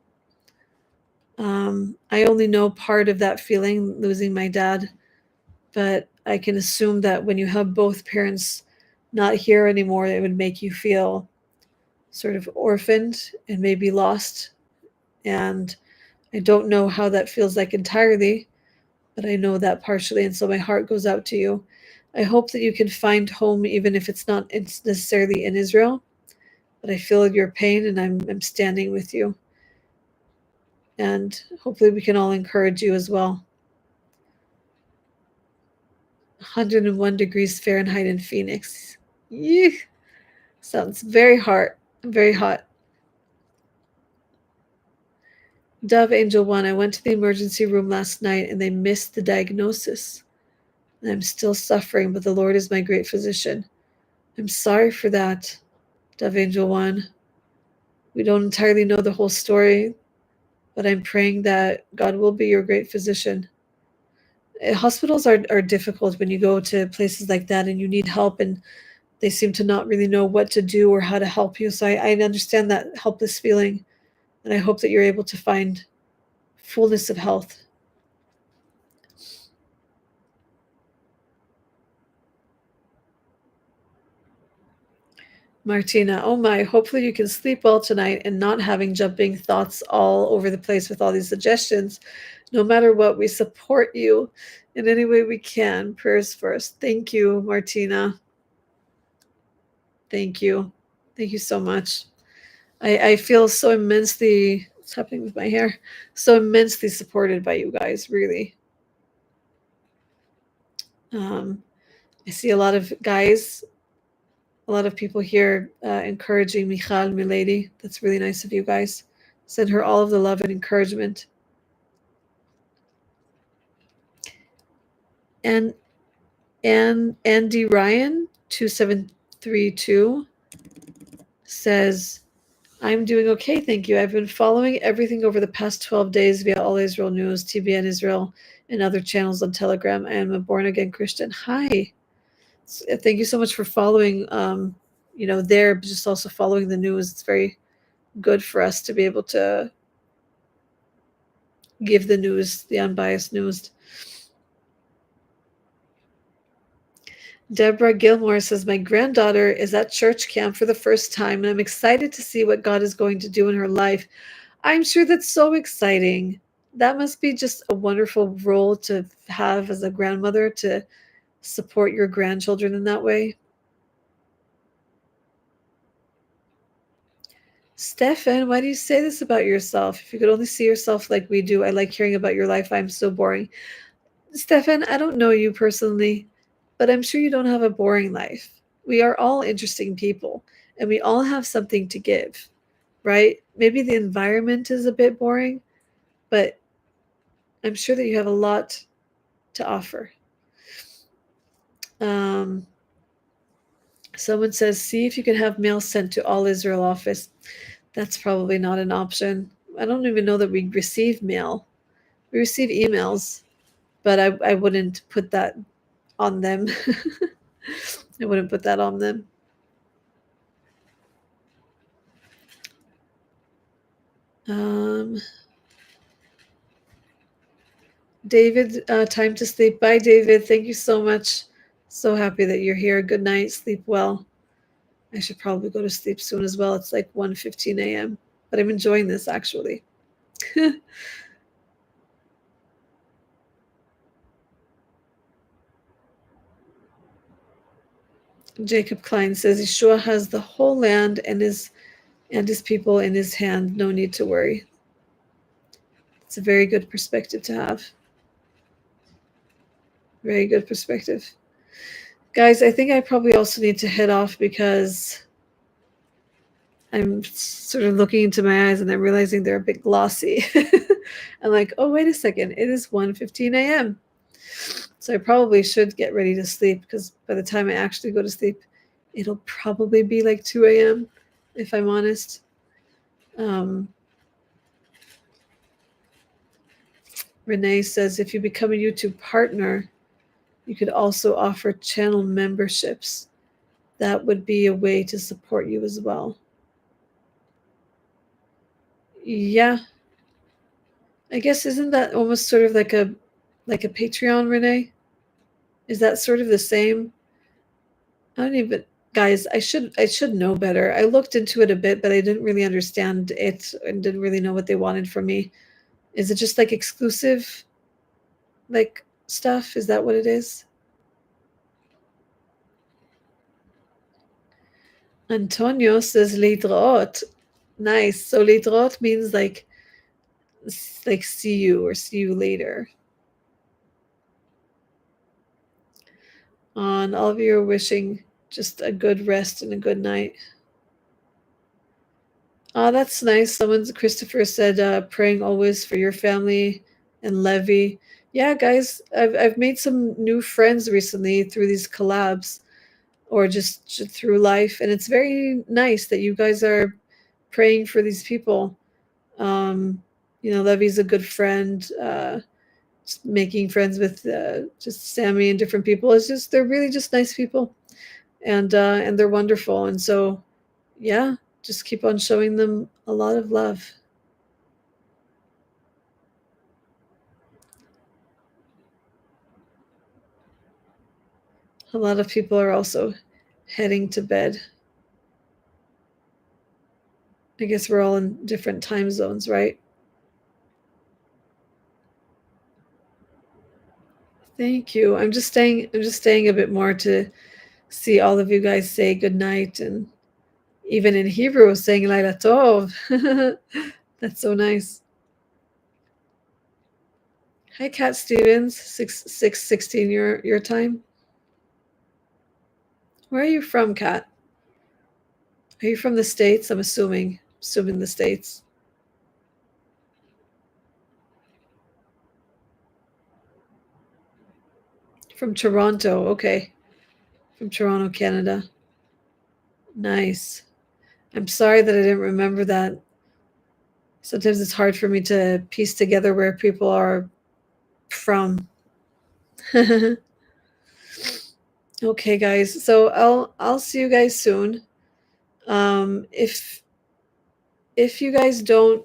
I only know part of that feeling, losing my dad, but I can assume that when you have both parents not here anymore, it would make you feel sort of orphaned and maybe lost. And I don't know how that feels like entirely, but I know that partially. And so my heart goes out to you. I hope that you can find home, even if it's not necessarily in Israel. But I feel your pain, and I'm standing with you. And hopefully we can all encourage you as well. 101 degrees Fahrenheit in Phoenix. Yee. Sounds very hot. Very hot. Dove Angel 1, I went to the emergency room last night and they missed the diagnosis. And I'm still suffering, but the Lord is my great physician. I'm sorry for that, Dove Angel 1. We don't entirely know the whole story, but I'm praying that God will be your great physician. Hospitals are difficult when you go to places like that and you need help, and they seem to not really know what to do or how to help you. So I understand that helpless feeling, and I hope that you're able to find fullness of health. Martina, oh my, hopefully you can sleep well tonight and not having jumping thoughts all over the place with all these suggestions. No matter what, we support you in any way we can. Prayers first. Thank you, Martina. Thank you. Thank you so much. I feel so immensely, what's happening with my hair? So immensely supported by you guys, really. I see a lot of guys, a lot of people here encouraging Michal, milady. That's really nice of you guys. Send her all of the love and encouragement. And Andy Ryan 2732 says, I'm doing okay, thank you. I've been following everything over the past 12 days via All Israel News, TBN Israel, and other channels on Telegram. I am a born-again Christian. Hi. Thank you so much for following, there, but just also following the news. It's very good for us to be able to give the news, the unbiased news. Deborah Gilmore says, my granddaughter is at church camp for the first time, and I'm excited to see what God is going to do in her life. I'm sure that's so exciting. That must be just a wonderful role to have as a grandmother, to support your grandchildren in that way. Stefan, why do you say this about yourself? If you could only see yourself like we do. I like hearing about your life. I'm so boring. Stefan, I don't know you personally, but I'm sure you don't have a boring life. We are all interesting people, and we all have something to give, right? Maybe the environment is a bit boring, but I'm sure that you have a lot to offer. Someone says, see if you can have mail sent to All Israel office. That's probably not an option. I don't even know that we receive mail. We receive emails, but I wouldn't put that on them. I wouldn't put that on them. David, time to sleep. Bye, David. Thank you so much. So happy that you're here. Good night. Sleep well. I should probably go to sleep soon as well. It's like 1:15 a.m., but I'm enjoying this actually. Jacob Klein says Yeshua has the whole land and his people in his hand. No need to worry. It's a very good perspective to have. Very good perspective. Guys, I think I probably also need to head off because I'm sort of looking into my eyes and I'm realizing they're a bit glossy. I'm like, oh, wait a second. It is 1:15 a.m. So I probably should get ready to sleep because by the time I actually go to sleep, it'll probably be like 2 a.m. if I'm honest. Um, Renee says if you become a YouTube partner, you could also offer channel memberships. That would be a way to support you as well. Yeah, I guess isn't that almost sort of like a Patreon, Renee? Is that sort of the same? I don't even guys, I should know better. I looked into it a bit, but I didn't really understand it and didn't really know what they wanted from me. Is it just like exclusive like stuff? Is that what it is? Antonio says litraot. Nice. So litraot means like see you or see you later. On all of you are wishing just a good rest and a good night. Oh, that's nice. Christopher said, praying always for your family and Levy. Yeah, guys, I've made some new friends recently through these collabs or just through life, and it's very nice that you guys are praying for these people. Levy's a good friend. Just making friends with just Sammy and different people. It's just they're really just nice people, and they're wonderful. And so, yeah, just keep on showing them a lot of love. A lot of people are also heading to bed. I guess we're all in different time zones, right? Thank you. I'm just staying a bit more to see all of you guys say good night, and even in Hebrew saying Laila Tov. That's so nice. Hi Cat Stevens, 6:16 your time. Where are you from, Cat? Are you from the States? I'm assuming the States. From Toronto, okay. From Toronto, Canada. Nice. I'm sorry that I didn't remember that. Sometimes it's hard for me to piece together where people are from. Okay, guys. So I'll see you guys soon. If you guys don't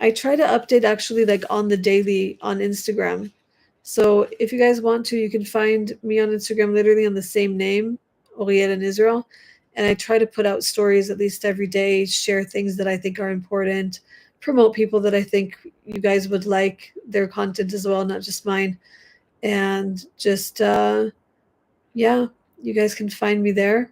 I try to update actually like on the daily on Instagram. So if you guys want to, you can find me on Instagram literally on the same name, Oriel in Israel. And I try to put out stories at least every day, share things that I think are important, promote people that I think you guys would like their content as well, not just mine. And just yeah, you guys can find me there.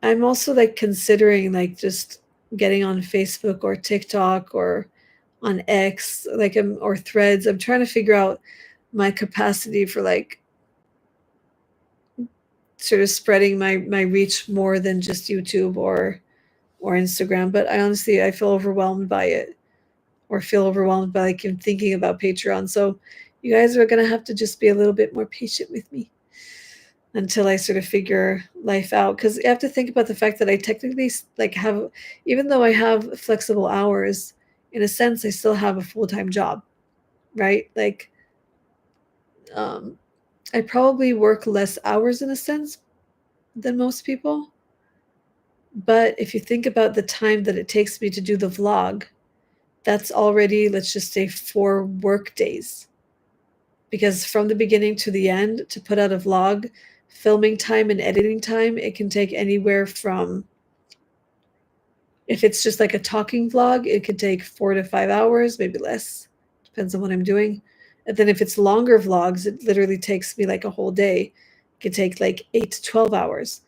I'm also like considering like just getting on Facebook or TikTok or on X, like or Threads. I'm trying to figure out my capacity for like sort of spreading my reach more than just YouTube or Instagram. But I feel overwhelmed by it, or feel overwhelmed by like thinking about Patreon. So you guys are gonna have to just be a little bit more patient with me until I sort of figure life out. Because you have to think about the fact that I technically like have, even though I have flexible hours, in a sense, I still have a full time job, right? Like, um, I probably work less hours in a sense than most people. But if you think about the time that it takes me to do the vlog, that's already, let's just say, 4 work days. Because from the beginning to the end, to put out a vlog, filming time and editing time, it can take anywhere from, if it's just like a talking vlog, it could take 4 to 5 hours, maybe less. Depends on what I'm doing. And then if it's longer vlogs, it literally takes me like a whole day. It could take like 8 to 12 hours.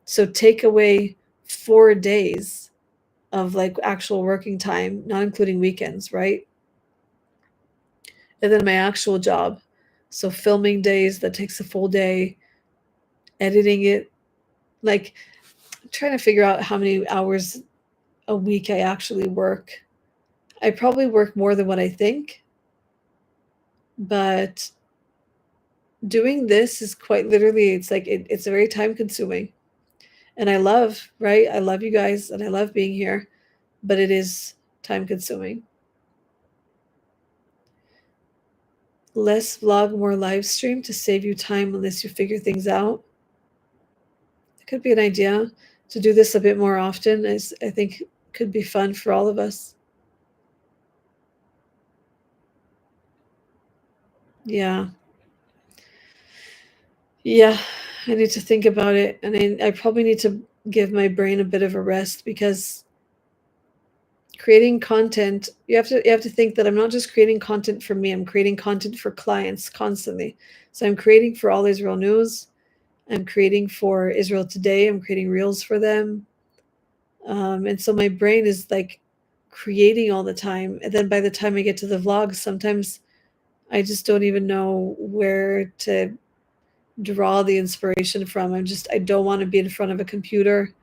So take away 4 days of like actual working time, not including weekends, right? and then my actual job. So filming days, that takes a full day, editing it, like, I'm trying to figure out how many hours a week I actually work. I probably work more than what I think, but doing this is quite literally, it's like it's very time consuming. And I love, right? I love you guys and I love being here, but it is time consuming. Less vlog, more live stream to save you time unless you figure things out. It could be an idea to do this a bit more often. I think could be fun for all of us. Yeah. Yeah. I need to think about it. And I probably need to give my brain a bit of a rest, because creating content, you have to think that I'm not just creating content for me, I'm creating content for clients constantly. So I'm creating for All Israel News, I'm creating for Israel Today, I'm creating reels for them. And so my brain is like creating all the time. And then by the time I get to the vlogs, sometimes I just don't even know where to draw the inspiration from. I don't want to be in front of a computer.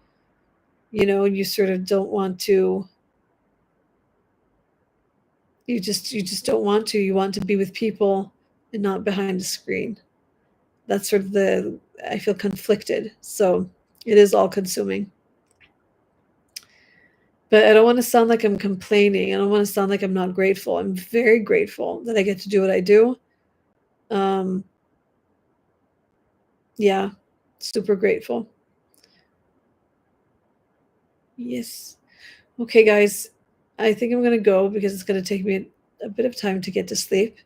You sort of don't want to, you just don't want to. You want to be with people and not behind a screen. That's sort of I feel conflicted. So it is all consuming. But I don't want to sound like I'm complaining. I don't want to sound like I'm not grateful. I'm very grateful that I get to do what I do. Um, yeah, super grateful. Yes. Okay, guys, I think I'm going to go because it's going to take me a bit of time to get to sleep.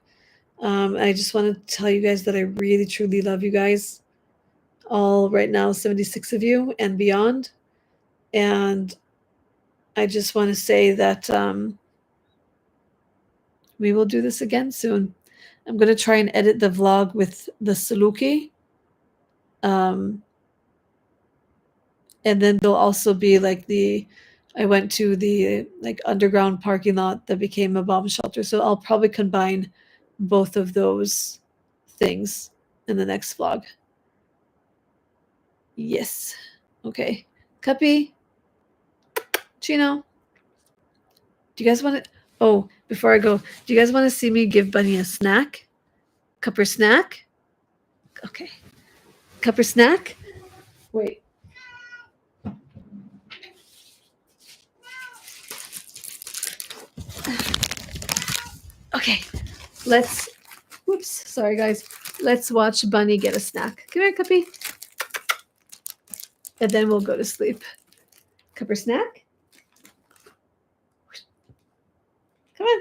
I just want to tell you guys that I really, truly love you guys. All right now, 76 of you and beyond. And I just want to say that we will do this again soon. I'm going to try and edit the vlog with the Saluki. And then there'll also be like I went to the like underground parking lot that became a bomb shelter. So I'll probably combine both of those things in the next vlog. Yes. Okay. Cuppy, Chino, do you guys want to? Oh, before I go, do you guys want to see me give Bunny a snack? Cupper snack? Okay. Cupper snack? Wait. Okay. Let's. Whoops. Sorry, guys. Let's watch Bunny get a snack. Come here, Cuppy. And then we'll go to sleep. Cupper snack? Come on.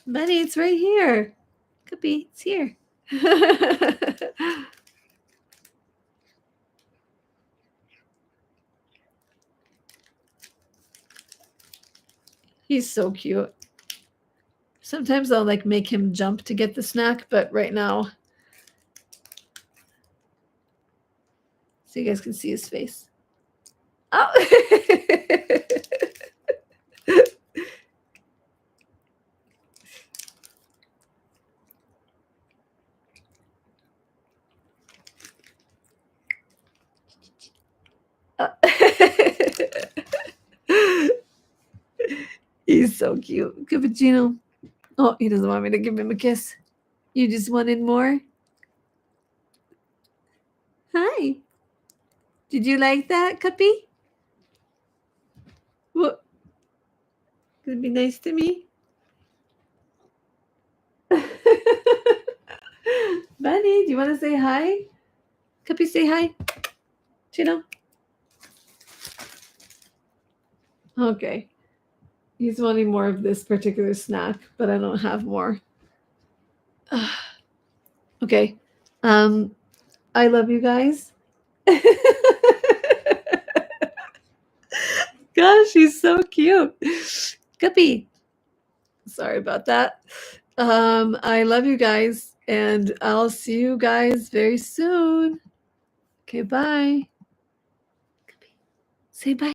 Bunny, it's right here. Cuppy, it's here. He's so cute. Sometimes I'll like make him jump to get the snack, but right now, so you guys can see his face. Oh. He's so cute. Cappuccino. Oh, he doesn't want me to give him a kiss. You just wanted more? Hi. Did you like that, Cuppy? What? Gonna be nice to me? Bunny, do you want to say hi? Cuppy, say hi. Chino. Okay. He's wanting more of this particular snack, but I don't have more. Okay. I love you guys. Gosh, he's so cute. Guppy. Sorry about that. I love you guys, and I'll see you guys very soon. Okay, bye. Guppy, say bye.